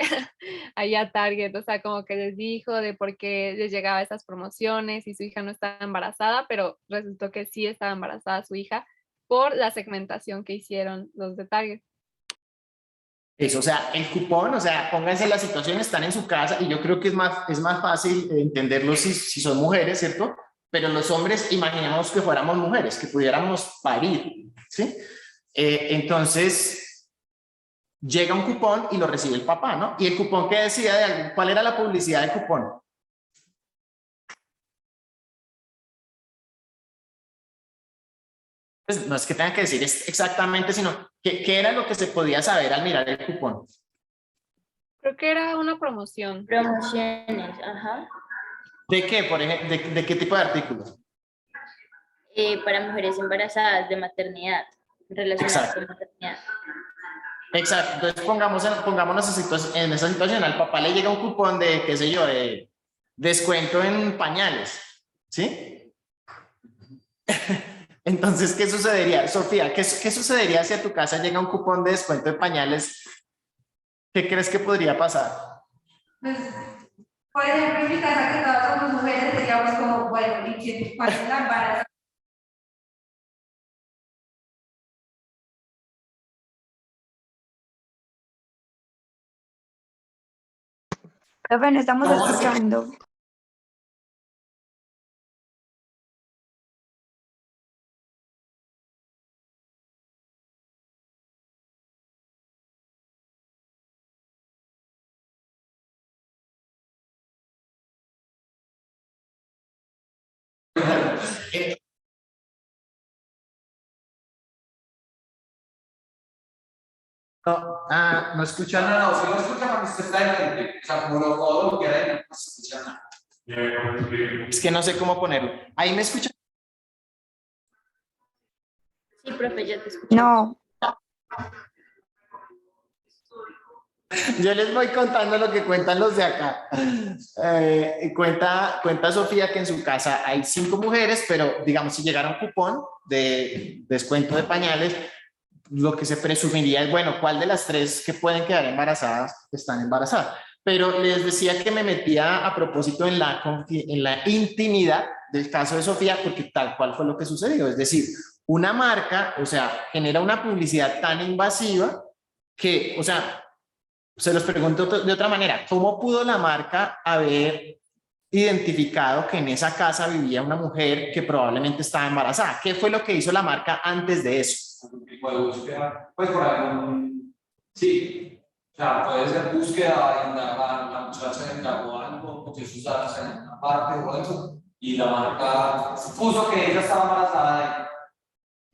Speaker 6: ahí a Target, o sea, como que les dijo de por qué les llegaba esas promociones y su hija no estaba embarazada, pero resultó que sí estaba embarazada su hija por la segmentación que hicieron los de Target.
Speaker 1: Eso, o sea, el cupón, o sea, pónganse en la situación, están en su casa y yo creo que es más fácil entenderlo si son mujeres, ¿cierto? Pero los hombres, imaginemos que fuéramos mujeres, que pudiéramos parir, ¿sí? Entonces, llega un cupón y lo recibe el papá, ¿no? Y el cupón que decía, ¿cuál era la publicidad del cupón? Pues no es que tenga que decir exactamente, sino ¿qué era lo que se podía saber al mirar el cupón?
Speaker 6: Creo que era una promoción.
Speaker 8: Promociones, ajá.
Speaker 1: ¿De qué, por ejemplo? ¿De qué tipo de artículos?
Speaker 8: Para mujeres embarazadas de maternidad, relacionadas con maternidad.
Speaker 1: Exacto, entonces pongámonos en esa situación, al papá le llega un cupón de, qué sé yo, de descuento en pañales, ¿sí? Entonces, ¿qué sucedería? Sofía, ¿qué sucedería si a tu casa llega un cupón de descuento de pañales? ¿Qué crees que podría pasar?
Speaker 7: Pues, por ejemplo, en mi casa, que todas somos mujeres, seríamos como, bueno, ¿y cuál es la embarazo?
Speaker 4: Profe, no estamos escuchando.
Speaker 1: No escuchan
Speaker 2: No,
Speaker 1: nada.
Speaker 2: no, si no escucha cuando usted está de frente, o sea, como todo lo que era de no se escucha nada.
Speaker 1: Es que no sé cómo ponerlo. ¿Ahí me escuchan?
Speaker 8: Sí, profe, yo te escucho.
Speaker 4: No.
Speaker 1: Yo les voy contando lo que cuentan los de acá. Cuenta Sofía que en su casa hay 5 mujeres, pero digamos, si llegara un cupón de descuento de pañales, lo que se presumiría es, bueno, ¿cuál de las 3 que pueden quedar embarazadas están embarazadas? Pero les decía que me metía a propósito en la intimidad del caso de Sofía, porque tal cual fue lo que sucedió. Es decir, una marca, o sea, genera una publicidad tan invasiva que, o sea, se los pregunto de otra manera, ¿cómo pudo la marca haber identificado que en esa casa vivía una mujer que probablemente estaba embarazada? ¿Qué fue lo que hizo la marca antes de eso?
Speaker 2: Algún tipo de búsqueda, pues por algún, sí, o sea, puede ser búsqueda, la muchacha encargó algo, porque sus datos en una parte o eso, y la marca supuso que ella estaba embarazada.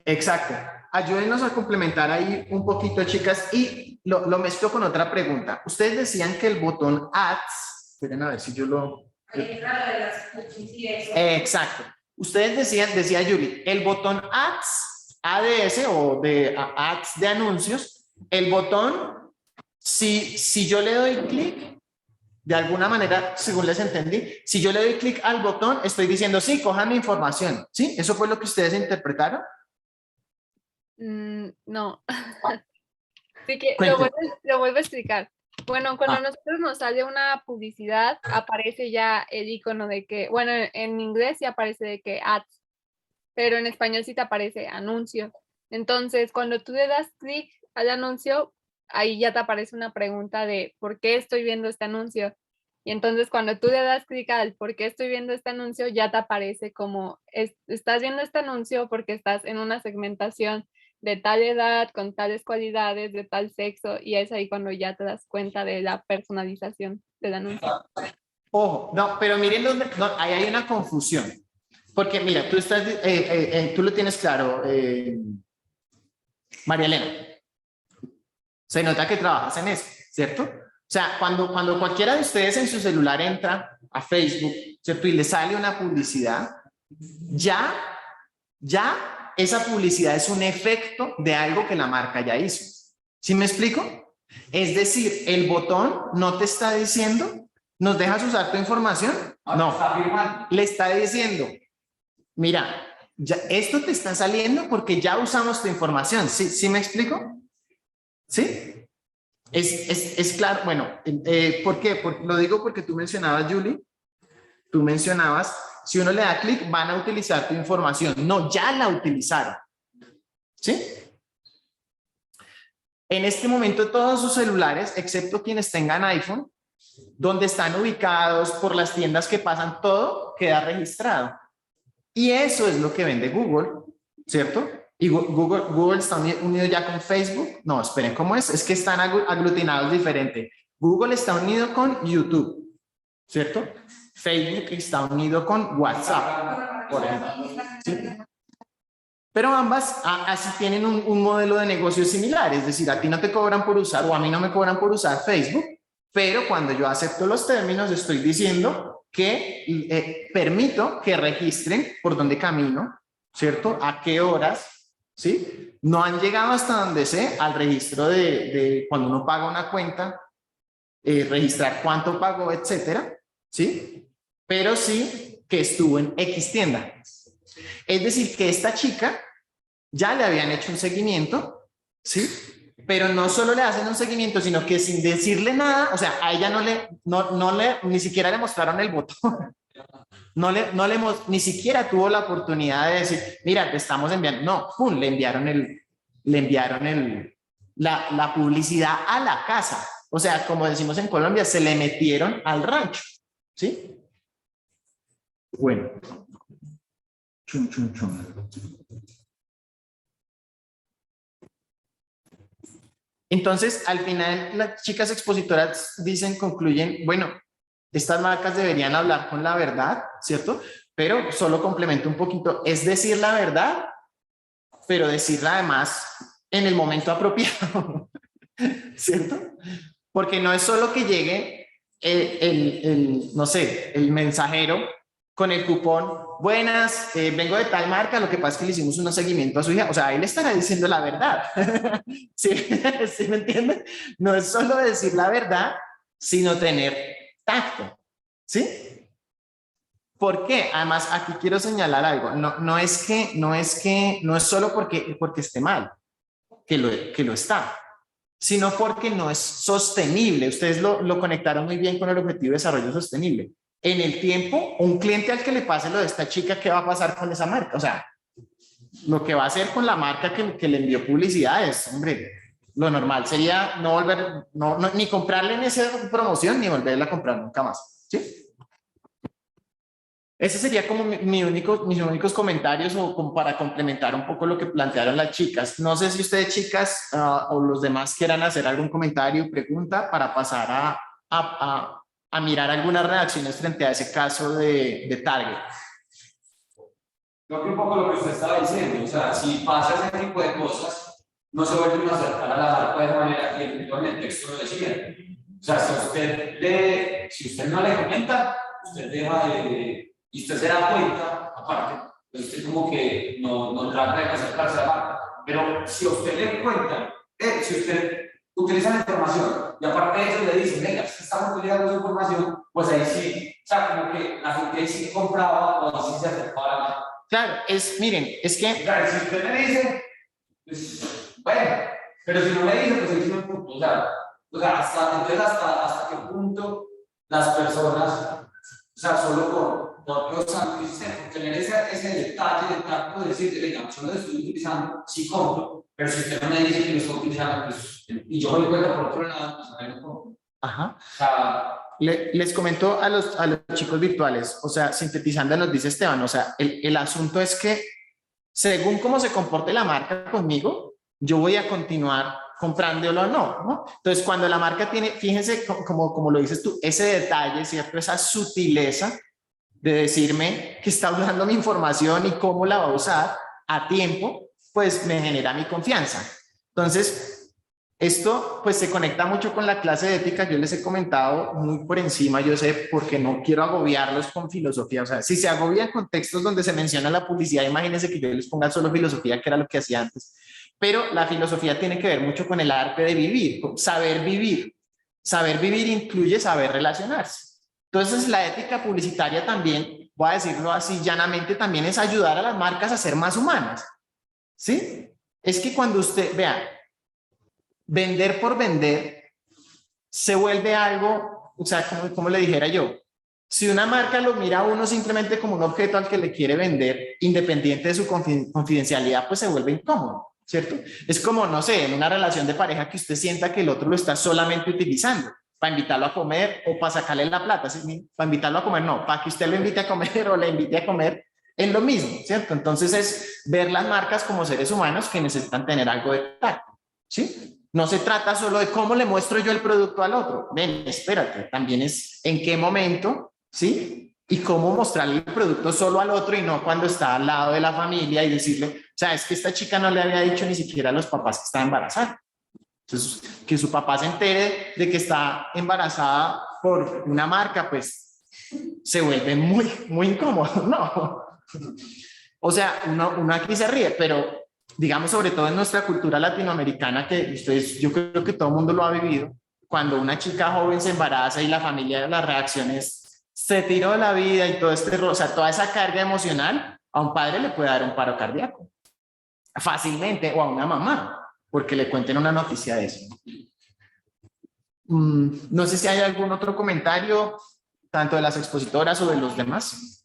Speaker 1: Exacto. Ayúdenos a complementar ahí un poquito, chicas, y lo mezclo con otra pregunta. Ustedes decían que el botón Ads, esperen a ver si yo lo... Exacto. Ustedes decía Yuri, el botón Ads, ADS o de Ads de anuncios, el botón, si yo le doy clic, de alguna manera, según les entendí, si yo le doy clic al botón, estoy diciendo, sí, cojan mi información, ¿sí? ¿Eso fue lo que ustedes interpretaron?
Speaker 6: No. Así que
Speaker 1: Cuéntame.
Speaker 6: lo vuelvo a explicar. Bueno, cuando a nosotros nos sale una publicidad, aparece ya el icono de que, bueno, en inglés sí aparece de que ads, pero en español sí te aparece anuncio. Entonces, cuando tú le das clic al anuncio, ahí ya te aparece una pregunta de ¿por qué estoy viendo este anuncio? Y entonces cuando tú le das clic al ¿por qué estoy viendo este anuncio? Ya te aparece como estás viendo este anuncio porque estás en una segmentación de tal edad, con tales cualidades, de tal sexo, y es ahí cuando ya te das cuenta de la personalización del anuncio.
Speaker 1: Ojo, no, pero miren dónde, no, ahí hay una confusión. Porque mira, tú lo tienes claro, María Elena. Se nota que trabajas en eso, ¿cierto? O sea, cuando cualquiera de ustedes en su celular entra a Facebook, ¿cierto? Y le sale una publicidad, ya esa publicidad es un efecto de algo que la marca ya hizo. ¿Sí me explico? Es decir, el botón no te está diciendo, ¿nos dejas usar tu información? No, le está diciendo, mira, ya, esto te está saliendo porque ya usamos tu información. ¿Sí me explico? ¿Sí? Es claro, bueno, ¿por qué? Lo digo porque tú mencionabas, Julie, tú mencionabas, si uno le da clic, van a utilizar tu información. No, ya la utilizaron. ¿Sí? En este momento todos sus celulares, excepto quienes tengan iPhone, donde están ubicados por las tiendas que pasan, todo queda registrado. Y eso es lo que vende Google, ¿cierto? Y Google está unido ya con Facebook. No, esperen, ¿cómo es? Es que están aglutinados diferente. Google está unido con YouTube, ¿cierto? Facebook está unido con WhatsApp, por ejemplo. ¿Sí? Pero ambas así tienen un modelo de negocio similar. Es decir, a ti no te cobran por usar o a mí no me cobran por usar Facebook, pero cuando yo acepto los términos estoy diciendo que permito que registren por dónde camino, ¿cierto? A qué horas. ¿Sí? No han llegado hasta donde sé al registro de cuando uno paga una cuenta, registrar cuánto pagó, etcétera, ¿sí? Pero sí que estuvo en X tienda. Es decir, que esta chica ya le habían hecho un seguimiento, ¿sí? Pero no solo le hacen un seguimiento, sino que sin decirle nada, o sea, a ella ni siquiera le mostraron el botón. Ni siquiera tuvo la oportunidad de decir, mira, te estamos enviando. No, ¡pum! Le enviaron la publicidad a la casa. O sea, como decimos en Colombia, se le metieron al rancho. ¿Sí? Bueno. Chum, chum, chum. Entonces, al final, las chicas expositoras concluyen, bueno, estas marcas deberían hablar con la verdad, ¿cierto? Pero solo complemento un poquito, es decir la verdad, pero decirla además en el momento apropiado, ¿cierto? Porque no es solo que llegue no sé, el mensajero con el cupón, buenas, vengo de tal marca, lo que pasa es que le hicimos un seguimiento a su hija, o sea, él estará diciendo la verdad, ¿sí? ¿Sí me entienden? No es solo decir la verdad, sino tener tacto, ¿sí? ¿Por qué? Además, aquí quiero señalar algo. No es solo porque esté mal, que lo está, sino porque no es sostenible. Ustedes lo conectaron muy bien con el objetivo de desarrollo sostenible. En el tiempo, un cliente al que le pase lo de esta chica, ¿qué va a pasar con esa marca? O sea, lo que va a hacer con la marca que le envió publicidad es, hombre, lo normal sería no volver, ni comprarle en esa promoción, ni volverla a comprar nunca más, ¿sí? Ese sería como mis únicos comentarios o como para complementar un poco lo que plantearon las chicas. No sé si ustedes, chicas, o los demás quieran hacer algún comentario, pregunta para pasar a mirar algunas reacciones frente a ese caso de Target.
Speaker 2: Creo que un poco lo que usted estaba diciendo, o sea, si pasa ese tipo de cosas, no se vuelve a acercar a la marca de manera que en el texto lo decía. O sea, si usted no le comenta, usted deja de... Y usted se da cuenta, aparte, pues usted como que no trata de acercarse a la marca. Pero si usted le cuenta, si usted utiliza la información y aparte de eso le dice, venga, si estamos utilizando esa información, pues ahí sí, o sea, como que la gente ahí sí compraba o ahí sí se acercaba a la marca.
Speaker 1: Claro, miren, es que...
Speaker 2: Claro, si usted me dice, Pues, bueno, pero si no me dice, pues ahí sí me punto. Entonces hasta qué punto las personas, o sea, solo por los antes, por tener ese detalle de tacto de decir, venga, yo lo estoy utilizando, sí compro, pero si usted no me dice que lo estoy utilizando, pues, y yo me doy cuenta por otro lado, pues a ver, no compro.
Speaker 1: Ajá.
Speaker 2: O sea,
Speaker 1: Les comento a los chicos virtuales, o sea, sintetizando nos dice Esteban, o sea, el asunto es que según cómo se comporte la marca conmigo, yo voy a continuar comprándolo o no, ¿no? Entonces, cuando la marca tiene, fíjense como lo dices tú, ese detalle, ¿cierto? Esa sutileza de decirme que está usando mi información y cómo la va a usar a tiempo, pues me genera mi confianza. Entonces, esto pues se conecta mucho con la clase de ética. Yo les he comentado muy por encima, yo sé, porque no quiero agobiarlos con filosofía. O sea, si se agobian con textos donde se menciona la publicidad, imagínense que yo les ponga solo filosofía, que era lo que hacía antes. Pero la filosofía tiene que ver mucho con el arte de vivir, con saber vivir. Saber vivir incluye saber relacionarse. Entonces, la ética publicitaria también, voy a decirlo así llanamente, también es ayudar a las marcas a ser más humanas. ¿Sí? Es que cuando usted, vea, vender por vender se vuelve algo, o sea, como le dijera yo, si una marca lo mira a uno simplemente como un objeto al que le quiere vender, independiente de su confidencialidad, pues se vuelve incómodo, ¿cierto? Es como, no sé, en una relación de pareja que usted sienta que el otro lo está solamente utilizando para invitarlo a comer o para sacarle la plata, ¿sí? Para invitarlo a comer, no, para que usted lo invite a comer o le invite a comer, es lo mismo, ¿cierto? Entonces es ver las marcas como seres humanos que necesitan tener algo de tacto, ¿sí? No se trata solo de cómo le muestro yo el producto al otro. Ven, espérate, también es en qué momento, ¿sí? Y cómo mostrarle el producto solo al otro y no cuando está al lado de la familia y decirle, o sea, es que esta chica no le había dicho ni siquiera a los papás que está embarazada. Entonces, que su papá se entere de que está embarazada por una marca, pues se vuelve muy incómodo, ¿no? O sea, uno aquí se ríe, pero digamos, sobre todo en nuestra cultura latinoamericana, que ustedes, yo creo que todo el mundo lo ha vivido, cuando una chica joven se embaraza y la familia, las reacciones, se tiró de la vida y todo o sea, toda esa carga emocional, a un padre le puede dar un paro cardíaco, fácilmente, o a una mamá, porque le cuenten una noticia de eso. No sé si hay algún otro comentario, tanto de las expositoras o de los demás.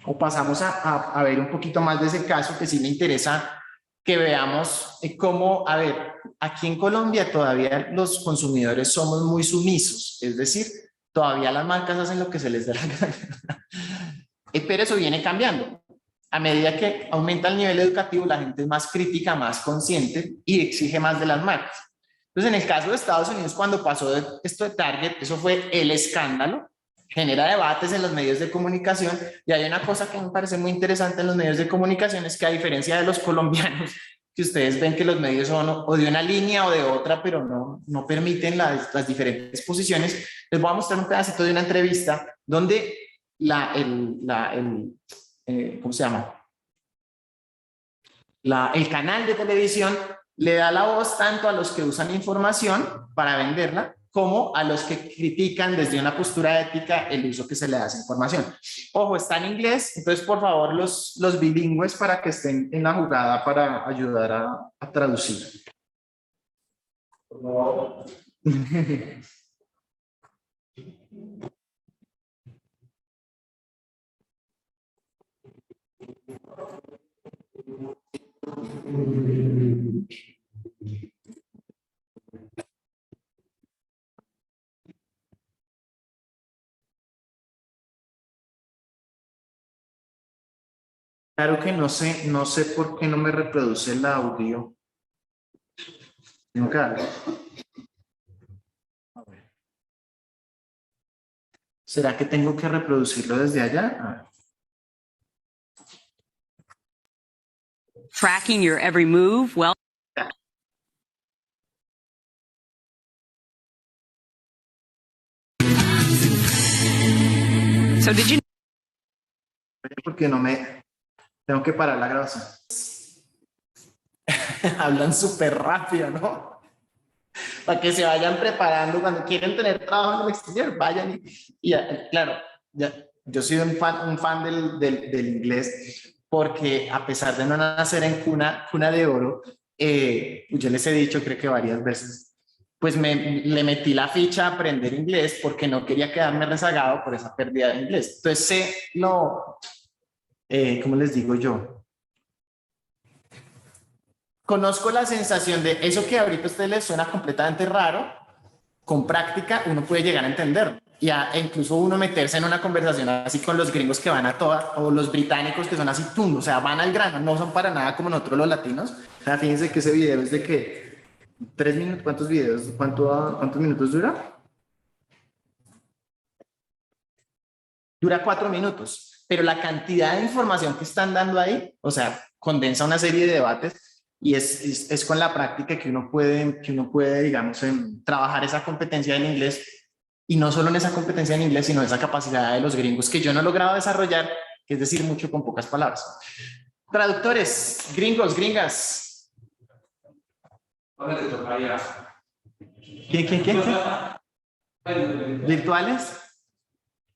Speaker 1: O pasamos a ver un poquito más de ese caso que sí me interesa que veamos cómo, a ver, aquí en Colombia todavía los consumidores somos muy sumisos, es decir, todavía las marcas hacen lo que se les da la gana. Pero eso viene cambiando. A medida que aumenta el nivel educativo, la gente es más crítica, más consciente y exige más de las marcas. Entonces, en el caso de Estados Unidos, cuando pasó esto de Target, eso fue el escándalo. Genera debates en los medios de comunicación y hay una cosa que me parece muy interesante en los medios de comunicación es que a diferencia de los colombianos, que ustedes ven que los medios son o de una línea o de otra, pero no permiten las diferentes posiciones, les voy a mostrar un pedacito de una entrevista donde ¿cómo se llama? El canal de televisión le da la voz tanto a los que usan información para venderla, como a los que critican desde una postura ética el uso que se le da a esa información. Ojo, está en inglés, entonces por favor los bilingües para que estén en la jugada para ayudar a traducir. No. Claro que no sé por qué no me reproduce el audio. Tengo que darle. A ver. ¿Será que tengo que reproducirlo desde allá? A ver.
Speaker 11: Tracking your every move, well. So did you?
Speaker 1: Porque no me... Tengo que parar la grabación. Hablan súper rápido, ¿no? Para que se vayan preparando cuando quieren tener trabajo en el exterior, vayan y claro, yo soy un fan del inglés porque a pesar de no nacer en cuna de oro, yo les he dicho, creo que varias veces, pues le metí la ficha a aprender inglés porque no quería quedarme rezagado por esa pérdida de inglés. Entonces sé ¿cómo les digo yo? Conozco la sensación de eso que ahorita a ustedes les suena completamente raro, con práctica uno puede llegar a entenderlo e incluso uno meterse en una conversación así con los gringos que van a todas, o los británicos que son así, tum, o sea, van al grano, no son para nada como nosotros los latinos. O sea, fíjense que ese video es de que 3 minutos, ¿cuántos videos? ¿Cuántos minutos dura? Dura 4 minutos, pero la cantidad de información que están dando ahí, o sea, condensa una serie de debates y es con la práctica que uno puede, digamos, trabajar esa competencia en inglés, y no solo en esa competencia en inglés, sino esa capacidad de los gringos que yo no he logrado desarrollar, que es decir mucho con pocas palabras. Traductores, gringos, gringas.
Speaker 2: ¿Dónde te tocaría?
Speaker 1: ¿Quién? ¿Virtuales?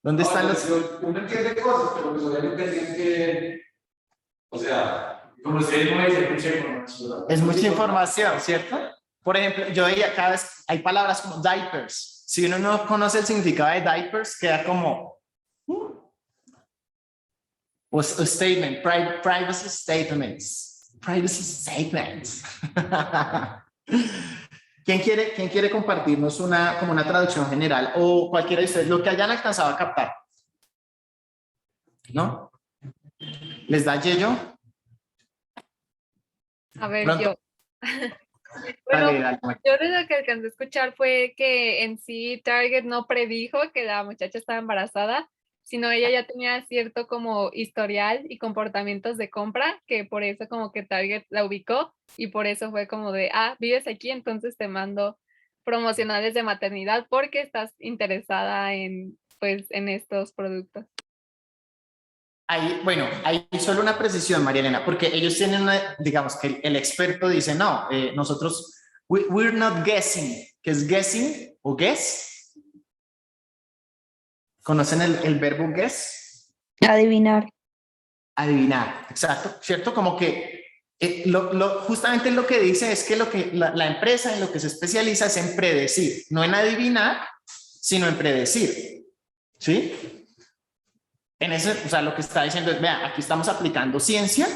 Speaker 1: ¿Dónde están los...?
Speaker 2: Uno entiende cosas, pero pues obviamente tiene que... O sea, como usted no dice, mucha información.
Speaker 1: Es mucha información, ¿cierto? Por ejemplo, yo veía cada vez, hay palabras como diapers. Si uno no conoce el significado de diapers, queda como... O statement, privacy statements. Privacy statements. ¿Quién quiere compartirnos como una traducción general o cualquiera de ustedes, lo que hayan alcanzado a captar? ¿No? ¿Les da yello?
Speaker 6: A ver,
Speaker 1: Pronto.
Speaker 6: yo. Bueno,
Speaker 1: Dale.
Speaker 6: yo de lo que alcancé a escuchar fue que en sí Target no predijo que la muchacha estaba embarazada, sino ella ya tenía cierto como historial y comportamientos de compra, que por eso como que Target la ubicó y por eso fue como de, vives aquí, entonces te mando promocionales de maternidad porque estás interesada en, pues, en estos productos.
Speaker 1: Hay solo una precisión, María Elena, porque ellos tienen digamos que el experto dice, no, nosotros, we're not guessing, que es guessing o guess. ¿Conocen el verbo guess?
Speaker 4: Adivinar.
Speaker 1: Adivinar, exacto, ¿cierto? Como que justamente lo que dice es que la empresa en lo que se especializa es en predecir, no en adivinar, sino en predecir, ¿sí? En eso, o sea, lo que está diciendo es, vean, aquí estamos aplicando ciencia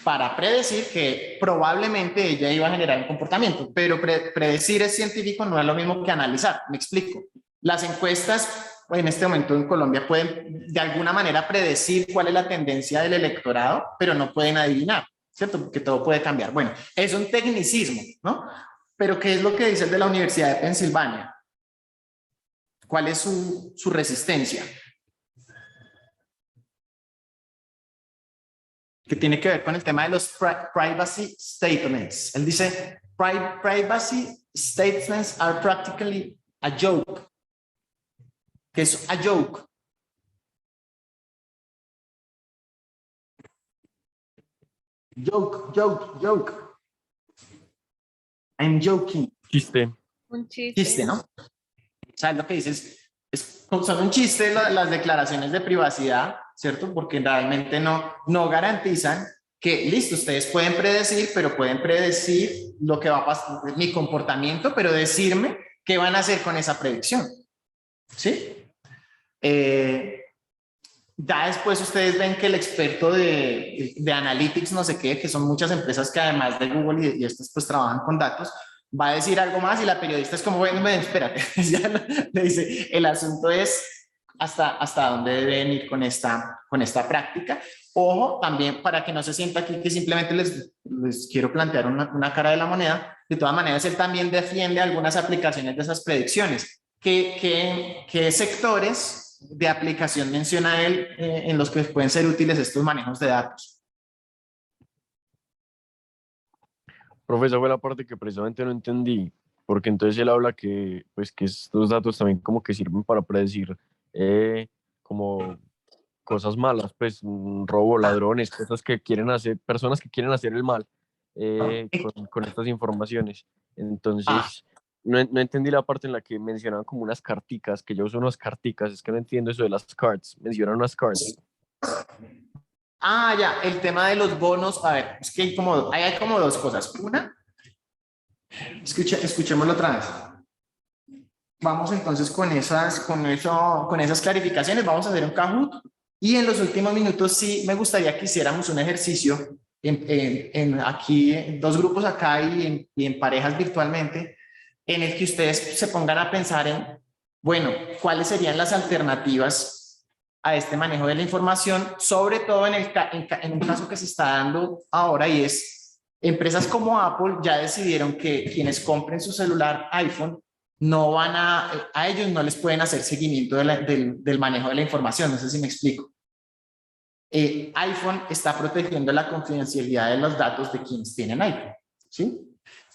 Speaker 1: para predecir que probablemente ella iba a generar un comportamiento, pero predecir es científico, no es lo mismo que analizar. Me explico. Las encuestas en este momento en Colombia pueden de alguna manera predecir cuál es la tendencia del electorado, pero no pueden adivinar, ¿cierto? Porque todo puede cambiar. Bueno, es un tecnicismo, ¿no? Pero ¿qué es lo que dice el de la Universidad de Pensilvania? ¿Cuál es su resistencia? Que tiene que ver con el tema de los privacy statements. Él dice, privacy statements are practically a joke. ¿Qué es a joke? Joke. I'm joking.
Speaker 10: Chiste.
Speaker 6: Un chiste.
Speaker 1: Chiste, ¿no? O sea, lo que dices son un chiste las declaraciones de privacidad, ¿cierto? Porque realmente no garantizan que, listo, ustedes pueden predecir, pero pueden predecir lo que va a pasar, mi comportamiento, pero decirme qué van a hacer con esa predicción, ¿sí? Ya después ustedes ven que el experto de Analytics, no sé qué, que son muchas empresas que además de Google y estas pues trabajan con datos, va a decir algo más y la periodista es como, bueno, espérate, ya le dice, el asunto es hasta dónde deben ir con esta práctica. Ojo, también para que no se sienta aquí que simplemente les quiero plantear una cara de la moneda, de todas maneras él también defiende algunas aplicaciones de esas predicciones. ¿Qué sectores de aplicación menciona él en los que pueden ser útiles estos manejos de datos?
Speaker 10: Profesor, fue la parte que precisamente no entendí, porque entonces él habla que estos datos también como que sirven para predecir como cosas malas, pues robo, ladrones, cosas que quieren hacer, personas que quieren hacer el mal con estas informaciones. Entonces, no entendí la parte en la que mencionaban como unas carticas, que yo uso unas carticas, es que no entiendo eso de las cards, mencionan unas cards.
Speaker 1: Ah, ya, el tema de los bonos. A ver, es que hay como dos cosas. Una, escuchémoslo otra vez. Vamos entonces con esas clarificaciones, vamos a hacer un Kahoot y en los últimos minutos sí me gustaría que hiciéramos un ejercicio aquí, en dos grupos acá y en parejas virtualmente, en el que ustedes se pongan a pensar en, bueno, cuáles serían las alternativas a este manejo de la información, sobre todo en un caso que se está dando ahora y es, empresas como Apple ya decidieron que quienes compren su celular iPhone no van a ellos no les pueden hacer seguimiento del manejo de la información, no sé si me explico. iPhone está protegiendo la confidencialidad de los datos de quienes tienen iPhone, ¿sí?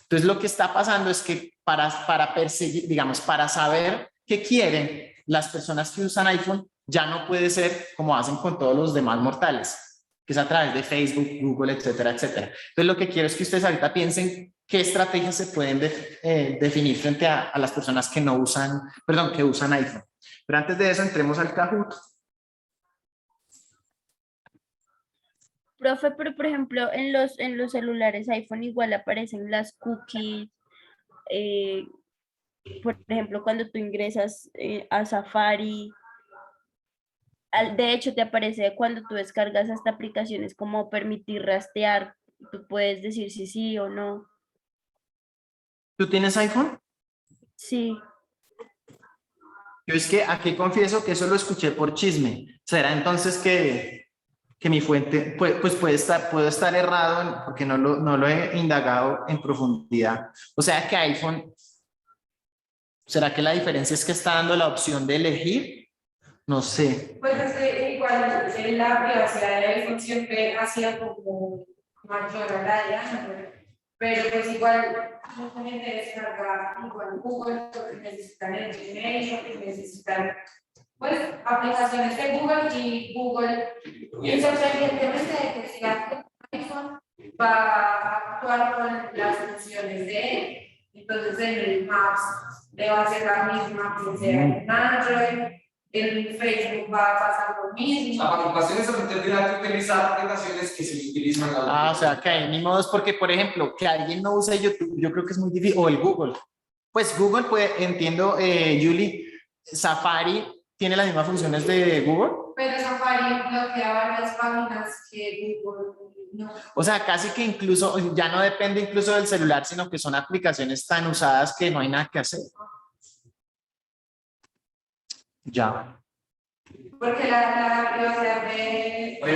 Speaker 1: Entonces lo que está pasando es que para perseguir, digamos, para saber qué quieren las personas que usan iPhone, ya no puede ser como hacen con todos los demás mortales, que es a través de Facebook, Google, etcétera, etcétera. Entonces lo que quiero es que ustedes ahorita piensen qué estrategias se pueden definir frente a las personas que no usan, perdón, que usan iPhone. Pero antes de eso, entremos al Kahoot.
Speaker 8: Profe, pero por ejemplo, en los celulares iPhone igual aparecen las cookies. Por ejemplo, cuando tú ingresas a Safari, de hecho te aparece cuando tú descargas esta aplicación, es como permitir rastrear, tú puedes decir si sí o no.
Speaker 1: ¿Tú tienes iPhone?
Speaker 8: Sí.
Speaker 1: Yo es que aquí confieso que eso lo escuché por chisme. ¿Será entonces que mi fuente pues puedo estar errado porque no lo he indagado en profundidad? O sea que iPhone, ¿será que la diferencia es que está dando la opción de elegir? No sé.
Speaker 7: Pues es que igual la privacidad de iPhone siempre ha sido como mayor a la de Android, pero pues igual mucha gente descarga igual Google porque necesitan el Gmail, porque necesitan pues aplicaciones de Google y Google independientemente de que sea iPhone va a actuar con las funciones de él. Entonces en el Maps le va a hacer la misma que sea en Android. En Facebook va a pasar lo mismo.
Speaker 2: Las aplicaciones son tendrán que utilizar aplicaciones que se utilizan.
Speaker 1: O sea que hay ni modos porque, por ejemplo, que alguien no use YouTube, yo creo que es muy difícil, o el Google. Pues Google puede, entiendo, Julie, Safari tiene las mismas funciones de Google.
Speaker 7: Pero Safari bloquea varias páginas que Google no.
Speaker 1: O sea, casi que incluso, ya no depende incluso del celular, sino que son aplicaciones tan usadas que no hay nada que hacer. Ya.
Speaker 7: Porque la privacidad de
Speaker 2: o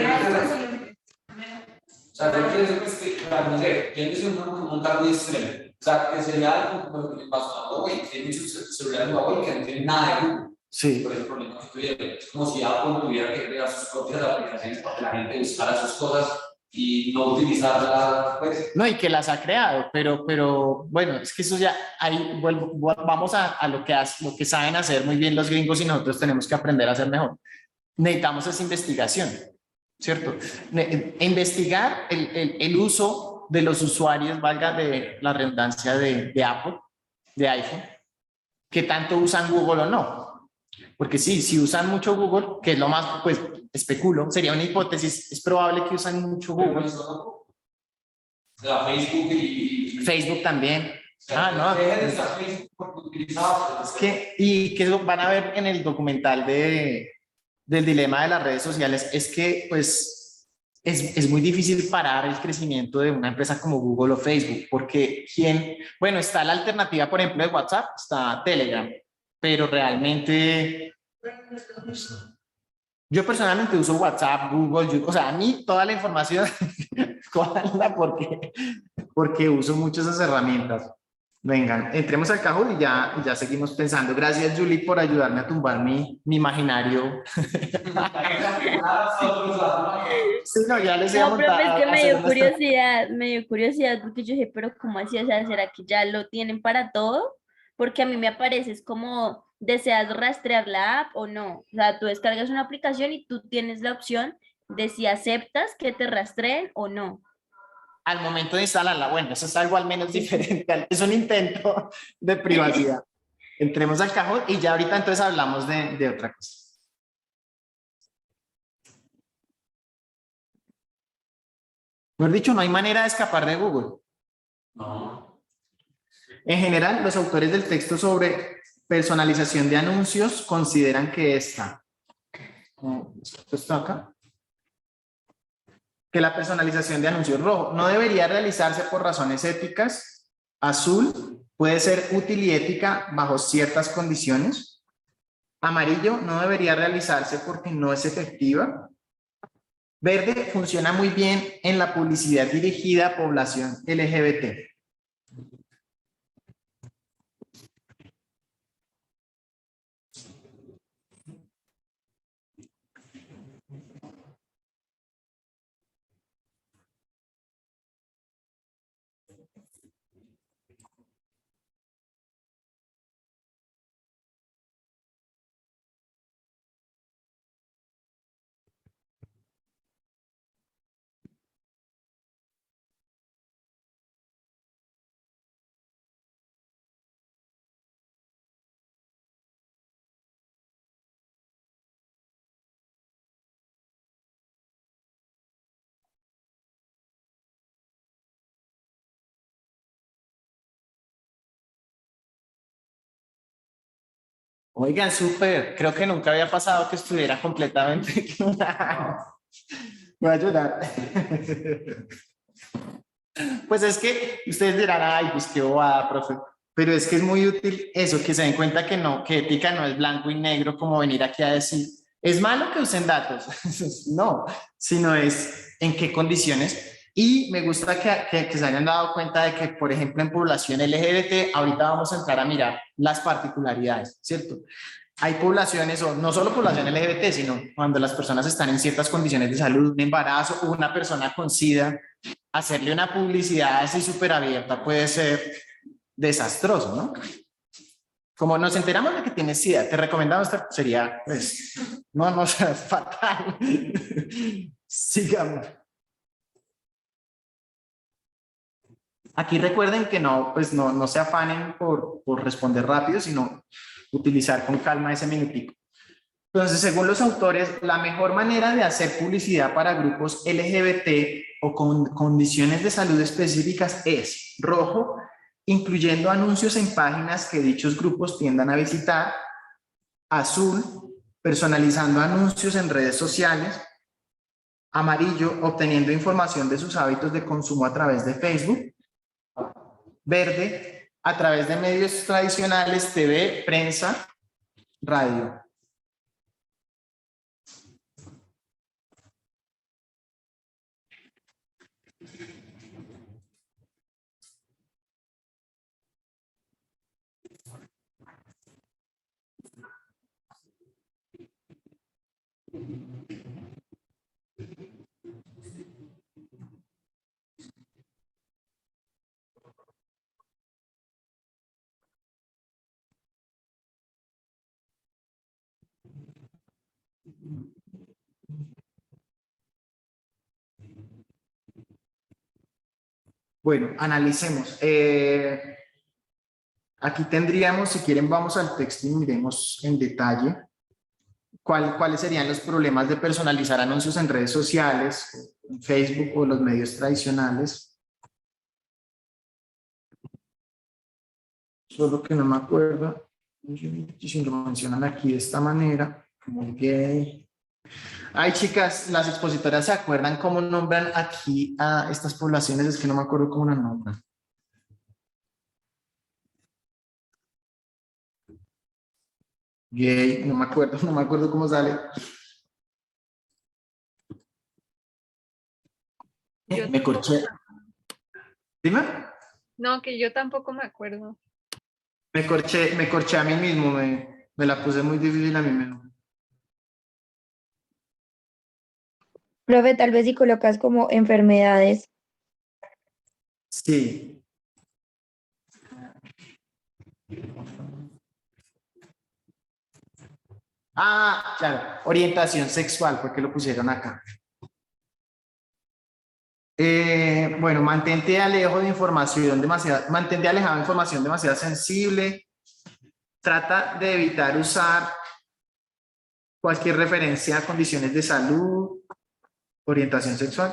Speaker 2: sea, yo quiero decir que, no sé, tienes un cambio extremo. O sea, que sería algo como lo que le pasó a Huawei, tiene muchos celulares de Huawei que no tienen nada de Google.
Speaker 1: Sí.
Speaker 2: Por el problema que tuvieron. Es como si Apple tuviera que crear sus propias aplicaciones para que la gente buscara sus cosas y no utilizarlas, pues.
Speaker 1: No, y que las ha creado, pero bueno, es que eso ya, ahí vamos a lo que saben hacer muy bien los gringos y nosotros tenemos que aprender a hacer mejor. Necesitamos esa investigación, ¿cierto? Investigar el uso de los usuarios, valga de la redundancia de Apple, de iPhone, que tanto usan Google o no. Porque sí, si usan mucho Google, que es lo más, pues especulo, sería una hipótesis, es probable que usan mucho Google.
Speaker 2: La Facebook y
Speaker 1: Facebook también. No. Es que, y que van a ver en el documental del dilema de las redes sociales, es que pues es muy difícil parar el crecimiento de una empresa como Google o Facebook, porque bueno, está la alternativa, por ejemplo, de WhatsApp, está Telegram, pero realmente yo personalmente uso WhatsApp, Google, o sea, a mí toda la información, porque uso mucho esas herramientas. Vengan, entremos al Kahoot y ya seguimos pensando. Gracias, Julie, por ayudarme a tumbar mi imaginario. Sí, no, ya les iba a montar.
Speaker 8: Pero es que me dio curiosidad porque yo dije, pero ¿cómo así? O sea, ¿será que ya lo tienen para todo? Porque a mí me aparece, es como, ¿deseas rastrear la app o no? O sea, tú descargas una aplicación y tú tienes la opción de si aceptas que te rastreen o no.
Speaker 1: Al momento de instalarla, bueno, eso es algo al menos diferente, es un intento de privacidad. Entremos al Kahoot y ya ahorita entonces hablamos de otra cosa. Mejor dicho, no hay manera de escapar de Google.
Speaker 2: No.
Speaker 1: En general, los autores del texto sobre personalización de anuncios consideran que esto acá, que la personalización de anuncios rojo no debería realizarse por razones éticas, azul puede ser útil y ética bajo ciertas condiciones, amarillo no debería realizarse porque no es efectiva, verde funciona muy bien en la publicidad dirigida a población LGBT. Oigan, súper. Creo que nunca había pasado que estuviera completamente. Voy a ayudar. Pues es que ustedes dirán, ay, pues qué bobada, profe. Pero es que es muy útil eso, que se den cuenta que no, que ética no es blanco y negro, como venir aquí a decir, es malo que usen datos. No, sino es en qué condiciones. Y me gusta que se hayan dado cuenta de que, por ejemplo, en población LGBT, ahorita vamos a entrar a mirar las particularidades, ¿cierto? Hay poblaciones, o no solo población LGBT, sino cuando las personas están en ciertas condiciones de salud, un embarazo o una persona con SIDA, hacerle una publicidad así súper abierta puede ser desastroso, ¿no? Como nos enteramos de que tienes SIDA, te recomendamos, sería, pues, no, fatal. Sigamos. Aquí recuerden que no, pues no se afanen por responder rápido, sino utilizar con calma ese minutico. Entonces, según los autores, la mejor manera de hacer publicidad para grupos LGBT o con condiciones de salud específicas es rojo, incluyendo anuncios en páginas que dichos grupos tiendan a visitar, azul, personalizando anuncios en redes sociales, amarillo, obteniendo información de sus hábitos de consumo a través de Facebook, verde, a través de medios tradicionales, TV, prensa, radio. Bueno, analicemos. Aquí tendríamos, si quieren, vamos al texto y miremos en detalle cuáles serían los problemas de personalizar anuncios en redes sociales, en Facebook o los medios tradicionales. Solo que no me acuerdo si lo mencionan aquí de esta manera, como gay. Ay, chicas, las expositoras se acuerdan cómo nombran aquí a estas poblaciones, es que no me acuerdo cómo las nombran. Gay, no me acuerdo cómo sale. Me corché. Dime.
Speaker 6: No, que yo tampoco me acuerdo.
Speaker 1: Me corché a mí mismo, me la puse muy difícil a mí mismo.
Speaker 4: Profe, tal vez si colocas como enfermedades.
Speaker 1: Sí. Ah, claro, orientación sexual, porque lo pusieron acá. Bueno, mantente alejado de información mantente alejado de información demasiado sensible. Trata de evitar usar cualquier referencia a condiciones de salud, orientación sexual.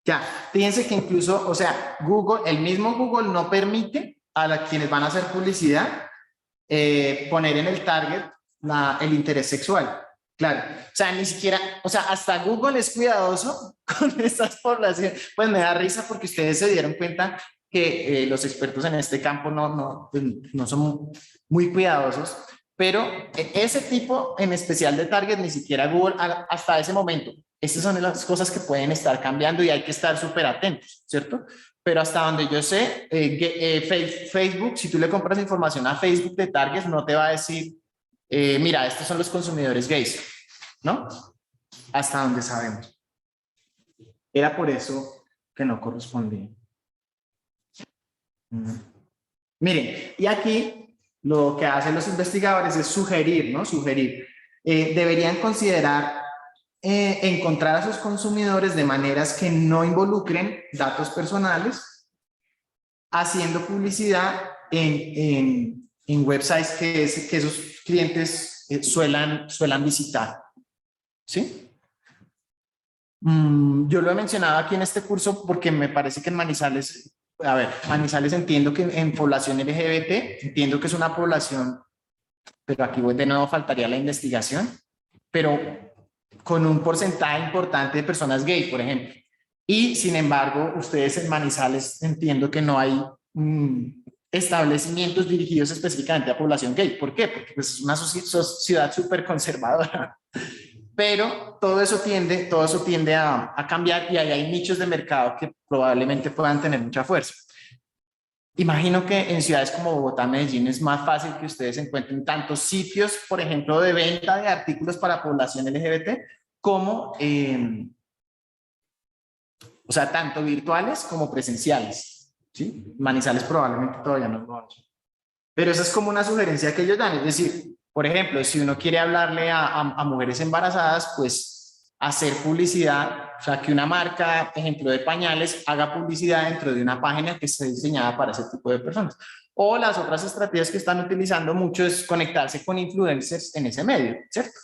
Speaker 1: Ya, fíjense que incluso, o sea, Google, el mismo Google no permite a quienes van a hacer publicidad poner en el target el interés sexual. Claro, o sea, ni siquiera, o sea, hasta Google es cuidadoso con estas poblaciones. Pues me da risa porque ustedes se dieron cuenta que los expertos en este campo pues, no son muy cuidadosos, pero ese tipo en especial de target, ni siquiera Google hasta ese momento. Estas son las cosas que pueden estar cambiando y hay que estar súper atentos, ¿cierto? Pero hasta donde yo sé, Facebook, si tú le compras información a Facebook de targets, no te va a decir, mira, estos son los consumidores gays, ¿no? Hasta donde sabemos. Era por eso que no correspondía. Miren, y aquí lo que hacen los investigadores es sugerir, ¿no? Sugerir. Deberían considerar encontrar a sus consumidores de maneras que no involucren datos personales, haciendo publicidad en websites que esos clientes suelan visitar. ¿Sí? Yo lo he mencionado aquí en este curso porque me parece que en Manizales, a ver, Manizales entiendo que en población LGBT, entiendo que es una población, pero aquí de nuevo faltaría la investigación, pero con un porcentaje importante de personas gay, por ejemplo. Y sin embargo, ustedes en Manizales entiendo que no hay establecimientos dirigidos específicamente a población gay. ¿Por qué? Porque pues, es una ciudad súper conservadora. Pero todo eso tiende a cambiar y ahí hay nichos de mercado que probablemente puedan tener mucha fuerza. Imagino que en ciudades como Bogotá, Medellín es más fácil que ustedes encuentren tantos sitios, por ejemplo, de venta de artículos para población LGBT, como, o sea, tanto virtuales como presenciales. ¿Sí? Manizales probablemente todavía no lo han hecho. Pero esa es como una sugerencia que ellos dan, es decir, por ejemplo, si uno quiere hablarle a mujeres embarazadas, pues hacer publicidad, o sea, que una marca, por ejemplo, de pañales, haga publicidad dentro de una página que esté diseñada para ese tipo de personas. O las otras estrategias que están utilizando mucho es conectarse con influencers en ese medio, ¿cierto?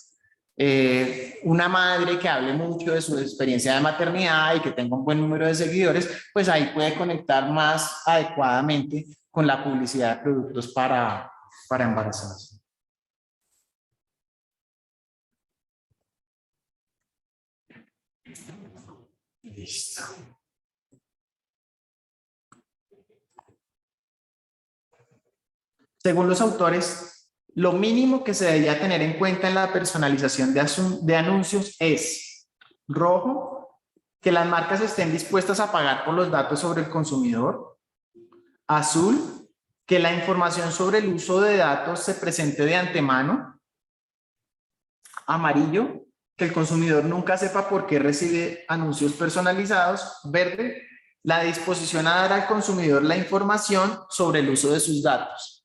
Speaker 1: Una madre que hable mucho de su experiencia de maternidad y que tenga un buen número de seguidores, pues ahí puede conectar más adecuadamente con la publicidad de productos para embarazadas. Listo. Según los autores, lo mínimo que se debería tener en cuenta en la personalización de anuncios es rojo, que las marcas estén dispuestas a pagar por los datos sobre el consumidor; azul, que la información sobre el uso de datos se presente de antemano; amarillo, que el consumidor nunca sepa por qué recibe anuncios personalizados; verde, la disposición a dar al consumidor la información sobre el uso de sus datos.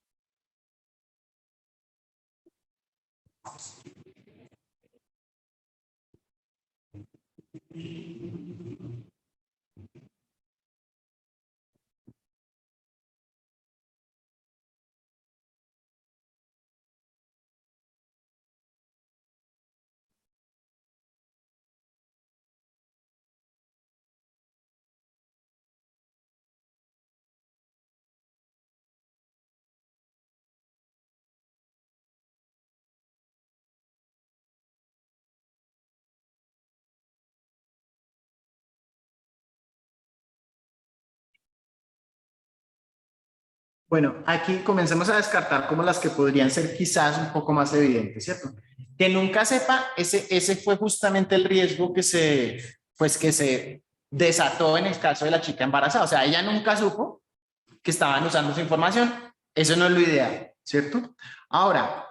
Speaker 1: Bueno, aquí comencemos a descartar como las que podrían ser quizás un poco más evidentes, ¿cierto? Que nunca sepa, ese fue justamente el riesgo que se desató en el caso de la chica embarazada. O sea, ella nunca supo que estaban usando su información. Eso no es lo ideal, ¿cierto? Ahora,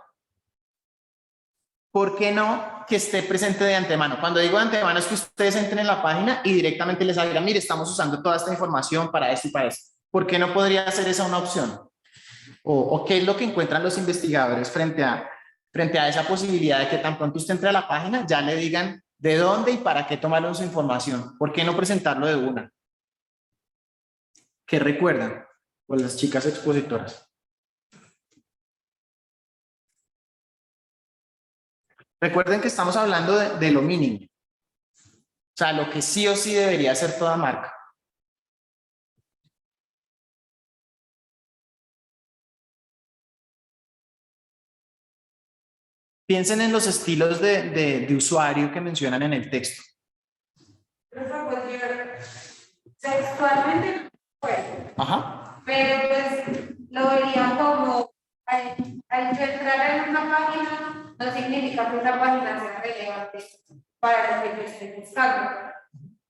Speaker 1: ¿por qué no que esté presente de antemano? Cuando digo de antemano es que ustedes entren en la página y directamente les digan, mire, estamos usando toda esta información para esto y para esto. ¿Por qué no podría ser esa una opción? ¿O qué es lo que encuentran los investigadores frente a esa posibilidad de que tan pronto usted entre a la página ya le digan de dónde y para qué tomaron su información? ¿Por qué no presentarlo de una? ¿Qué recuerdan? Pues las chicas expositoras. Recuerden que estamos hablando de lo mínimo. sea, lo que sí o sí debería hacer toda marca. Piensen en los estilos de usuario que mencionan en el texto.
Speaker 7: Sexualmente, pues,
Speaker 1: Ajá.
Speaker 7: pero pues lo vería como al yo entrar en una página no significa que esa página sea relevante para lo que yo estoy buscando.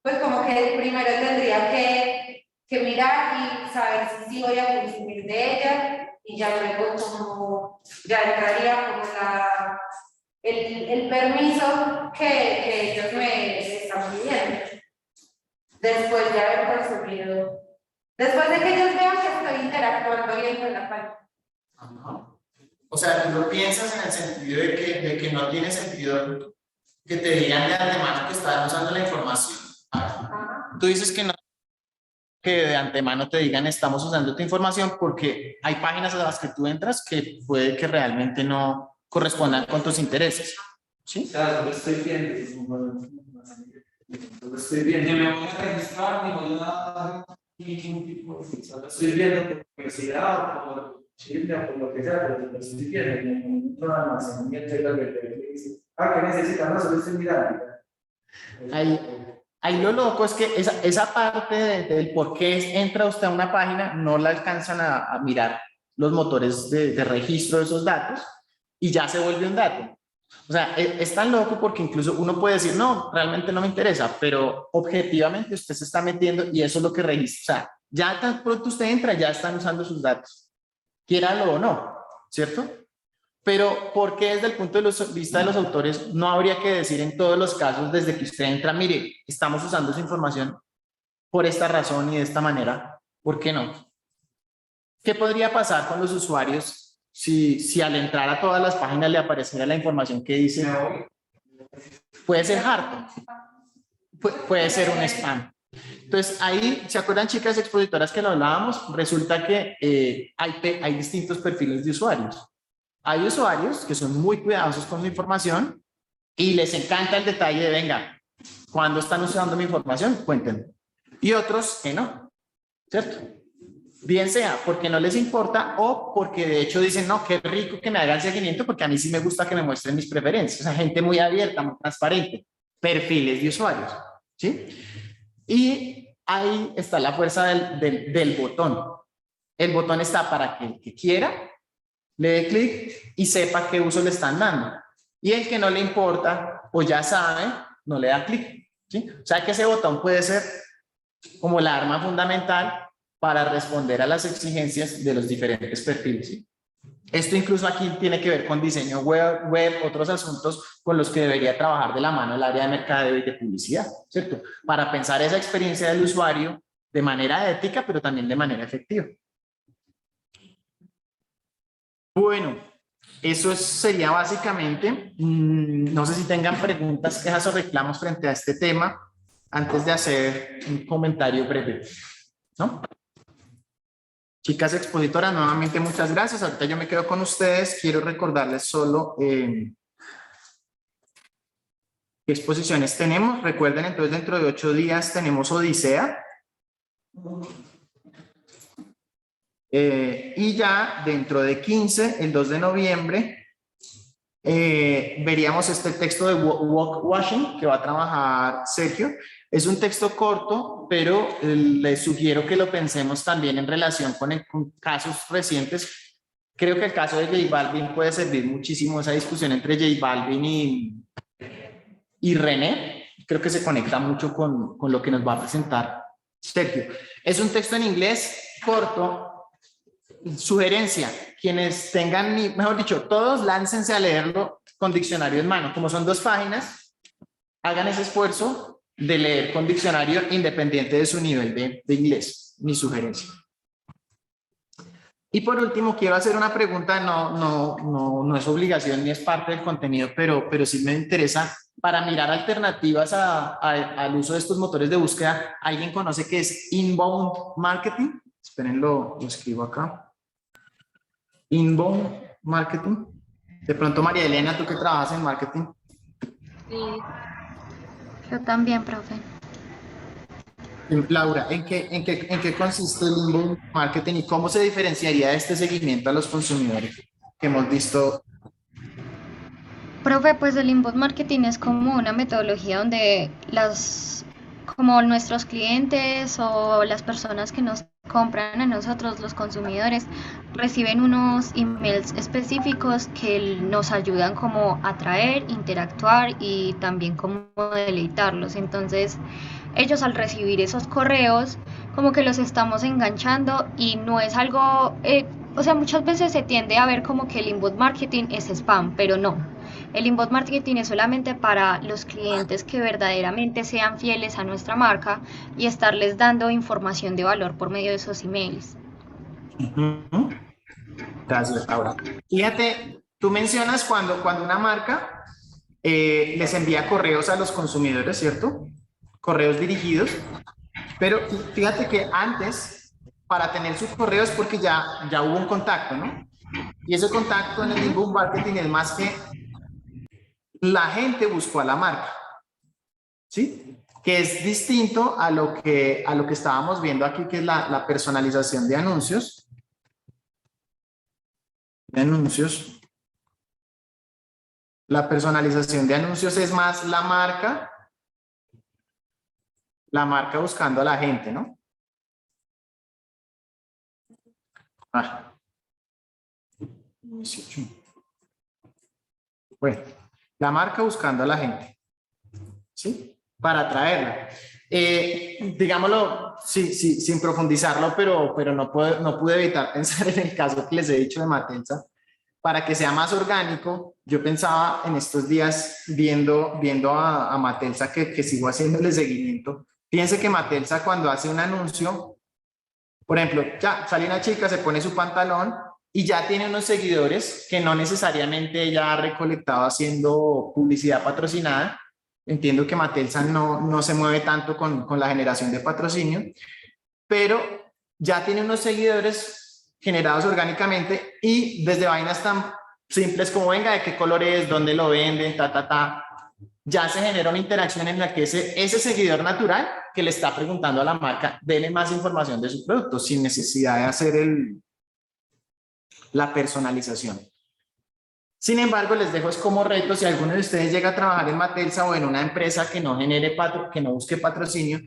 Speaker 7: Pues como que primero tendría que mirar y saber si voy a consumir de ella y ya luego como ya entraría como el permiso que ellos me están pidiendo. Después de haber consumido, después de que ellos vean que estoy interactuando bien con la página.
Speaker 1: Ajá. O sea, tú lo piensas en el sentido de que no tiene sentido que te digan de antemano que están usando la información.
Speaker 7: Ajá.
Speaker 1: Tú dices que no, que de antemano te digan estamos usando tu información porque hay páginas a las que tú entras que puede que realmente no correspondan con tus intereses. ¿Sí?
Speaker 3: O sea, lo estoy viendo. Lo estoy viendo.
Speaker 2: Ni me voy a registrar, ni voy a ningún tipo de...
Speaker 3: Lo estoy viendo por curiosidad, por Chile, por lo que sea, pero lo estoy viendo. No almacenamiento y lo que te dice. ¿Qué necesitan? No, solo estoy mirando.
Speaker 1: Ahí lo loco es que esa parte del por qué entra usted a una página no la alcanzan a mirar los motores de registro de esos datos y ya se vuelve un dato. O sea, es tan loco porque incluso uno puede decir, no, realmente no me interesa, pero objetivamente usted se está metiendo y eso es lo que registra. O sea, ya tan pronto usted entra, ya están usando sus datos, quiéralo o no, ¿cierto? Pero ¿por qué desde el punto de vista de los autores no habría que decir en todos los casos desde que usted entra, mire, estamos usando su información por esta razón y de esta manera? ¿Por qué no? ¿Qué podría pasar con los usuarios si al entrar a todas las páginas le apareciera la información que dice? Puede ser harto, puede ser un spam. Entonces ahí, ¿se acuerdan, chicas expositoras, que lo hablábamos? Resulta que hay distintos perfiles de usuarios. Hay usuarios que son muy cuidadosos con su información y les encanta el detalle de, venga, cuando están usando mi información, cuéntenme. Y otros que no, ¿cierto? Bien sea porque no les importa o porque de hecho dicen, no, qué rico que me hagan seguimiento porque a mí sí me gusta que me muestren mis preferencias. O sea, gente muy abierta, muy transparente. Perfiles de usuarios, ¿sí? Y ahí está la fuerza del botón. El botón está para que el que quiera le dé clic y sepa qué uso le están dando. Y el que no le importa, pues ya sabe, no le da clic, ¿sí? O sea que ese botón puede ser como la arma fundamental para responder a las exigencias de los diferentes perfiles, ¿sí? Esto incluso aquí tiene que ver con diseño web, otros asuntos con los que debería trabajar de la mano el área de mercadeo y de publicidad, ¿cierto? Para pensar esa experiencia del usuario de manera ética, pero también de manera efectiva. Bueno, eso sería básicamente. No sé si tengan preguntas, quejas o reclamos frente a este tema antes de hacer un comentario breve, ¿no? Chicas expositoras, nuevamente muchas gracias. Ahorita yo me quedo con ustedes. Quiero recordarles solo qué exposiciones tenemos. Recuerden, entonces dentro de 8 días tenemos Odisea. Y ya dentro de 15, el 2 de noviembre, veríamos este texto de Walk Washing que va a trabajar Sergio. Es un texto corto, pero les sugiero que lo pensemos también en relación con casos recientes. Creo que el caso de J Balvin puede servir muchísimo, esa discusión entre J Balvin y René. Creo que se conecta mucho con lo que nos va a presentar Sergio. Es un texto en inglés corto. Sugerencia, quienes tengan, mejor dicho, todos láncense a leerlo con diccionario en mano. Como son 2 páginas, hagan ese esfuerzo de leer con diccionario independiente de su nivel de inglés. Mi sugerencia. Y por último, quiero hacer una pregunta, no es obligación ni es parte del contenido, pero sí me interesa para mirar alternativas al uso de estos motores de búsqueda. ¿Alguien conoce qué es inbound marketing? Esperen, lo escribo acá. Inbound marketing. De pronto, María Elena, tú que trabajas en marketing.
Speaker 6: Sí.
Speaker 11: Yo también, profe.
Speaker 1: Laura, en qué consiste el inbound marketing y cómo se diferenciaría este seguimiento a los consumidores que hemos visto?
Speaker 11: Profe, pues el inbound marketing es como una metodología donde como nuestros clientes o las personas que nos compran a nosotros, los consumidores, reciben unos emails específicos que nos ayudan como a atraer, interactuar y también como deleitarlos. Entonces, ellos al recibir esos correos, como que los estamos enganchando y no es algo, o sea, muchas veces se tiende a ver como que el inbound marketing es spam, pero no. El inbound marketing es solamente para los clientes que verdaderamente sean fieles a nuestra marca y estarles dando información de valor por medio de esos emails.
Speaker 1: Gracias, Laura. Fíjate, tú mencionas cuando una marca les envía correos a los consumidores, ¿cierto? Correos dirigidos, pero fíjate que antes, para tener sus correos, porque ya hubo un contacto, ¿no? Y ese contacto en el inbound marketing es más que la gente buscó a la marca, ¿sí? Que es distinto a lo que estábamos viendo aquí, que es la personalización de anuncios. La personalización de anuncios es más la marca buscando a la gente, ¿no? Ah. 18. Bueno, la marca buscando a la gente, ¿sí? Para atraerla. Digámoslo, sí, sin profundizarlo, pero no pude evitar pensar en el caso que les he dicho de Matelsa. Para que sea más orgánico, yo pensaba en estos días viendo a Matelsa que sigo haciéndole seguimiento. Fíjense que Matelsa cuando hace un anuncio, por ejemplo, ya sale una chica, se pone su pantalón y ya tiene unos seguidores que no necesariamente ella ha recolectado haciendo publicidad patrocinada. Entiendo que Matelsa no se mueve tanto con la generación de patrocinio, pero ya tiene unos seguidores generados orgánicamente y desde vainas tan simples como venga, de qué color es, dónde lo venden, ya se genera una interacción en la que ese seguidor natural que le está preguntando a la marca, dele más información de su producto sin necesidad de hacer la personalización. Sin embargo, les dejo es como reto, si alguno de ustedes llega a trabajar en Matelsa o en una empresa que no que no busque patrocinio,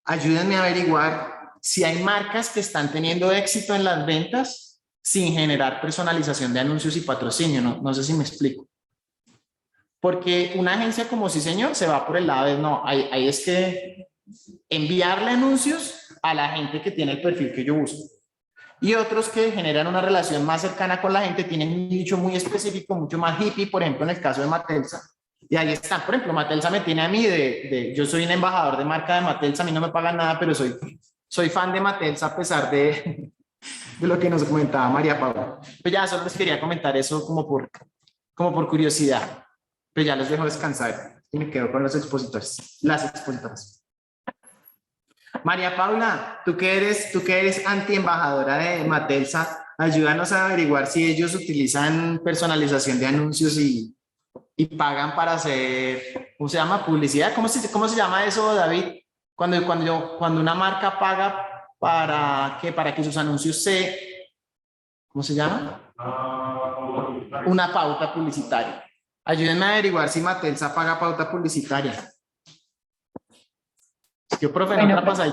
Speaker 1: ayúdenme a averiguar si hay marcas que están teniendo éxito en las ventas sin generar personalización de anuncios y patrocinio. No sé si me explico. Porque una agencia como Sí Señor se va por el lado de no, ahí es que enviarle anuncios a la gente que tiene el perfil que yo busco. Y otros que generan una relación más cercana con la gente, tienen un nicho muy específico, mucho más hippie, por ejemplo, en el caso de Matelsa. Y ahí están, por ejemplo, Matelsa me tiene a mí yo soy un embajador de marca de Matelsa, a mí no me pagan nada, pero soy fan de Matelsa a pesar de lo que nos comentaba María Paula. Pues ya solo les quería comentar eso como por curiosidad. Pero ya les dejo descansar y me quedo con los expositores, las expositoras. María Paula, tú que eres anti-embajadora de Matelsa, ayúdanos a averiguar si ellos utilizan personalización de anuncios y pagan para hacer, ¿cómo se llama? Publicidad. ¿Cómo se llama eso, David? Cuando una marca paga para que sus anuncios ¿cómo se llama? Una pauta publicitaria. Ayúdenme a averiguar si Matelsa paga pauta publicitaria. Yo, profe, no la pasa ahí.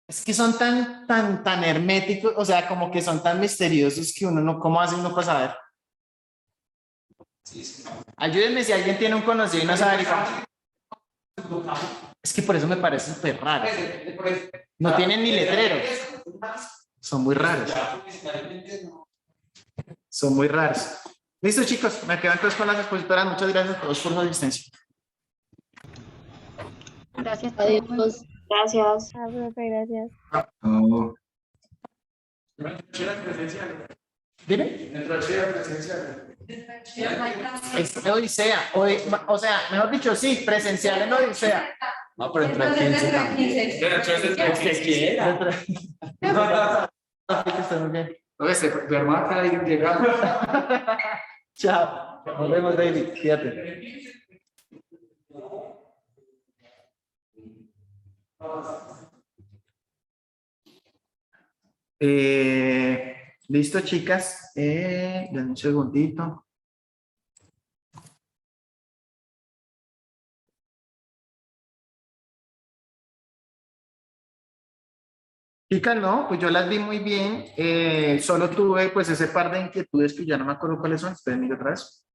Speaker 1: Es que son tan herméticos, o sea, como que son tan misteriosos que uno no, ¿cómo hace uno para saber? Ayúdenme si alguien tiene un conocido y no sabe. Es que por eso me parece súper raro. No tienen ni letreros. Son muy raros. Son muy raros. Listo, chicos, me quedo entonces con las expositoras. Muchas gracias a todos por su asistencia.
Speaker 11: Gracias.
Speaker 9: Adiós.
Speaker 8: Gracias.
Speaker 9: Ah, profe, gracias.
Speaker 1: Dime. Es de Odisea. O sea, mejor dicho, sí, presencial en Odisea.
Speaker 3: No, pero entre el 15 también.
Speaker 1: Que estén muy bien.
Speaker 3: Oye, se duerma acá y llegamos.
Speaker 1: Chao. Nos vemos, David. Fíjate. Listo, chicas. Denme un segundito. Chicas, no, pues yo las vi muy bien. Solo tuve pues ese par de inquietudes que ya no me acuerdo cuáles son. Espérenme otra vez.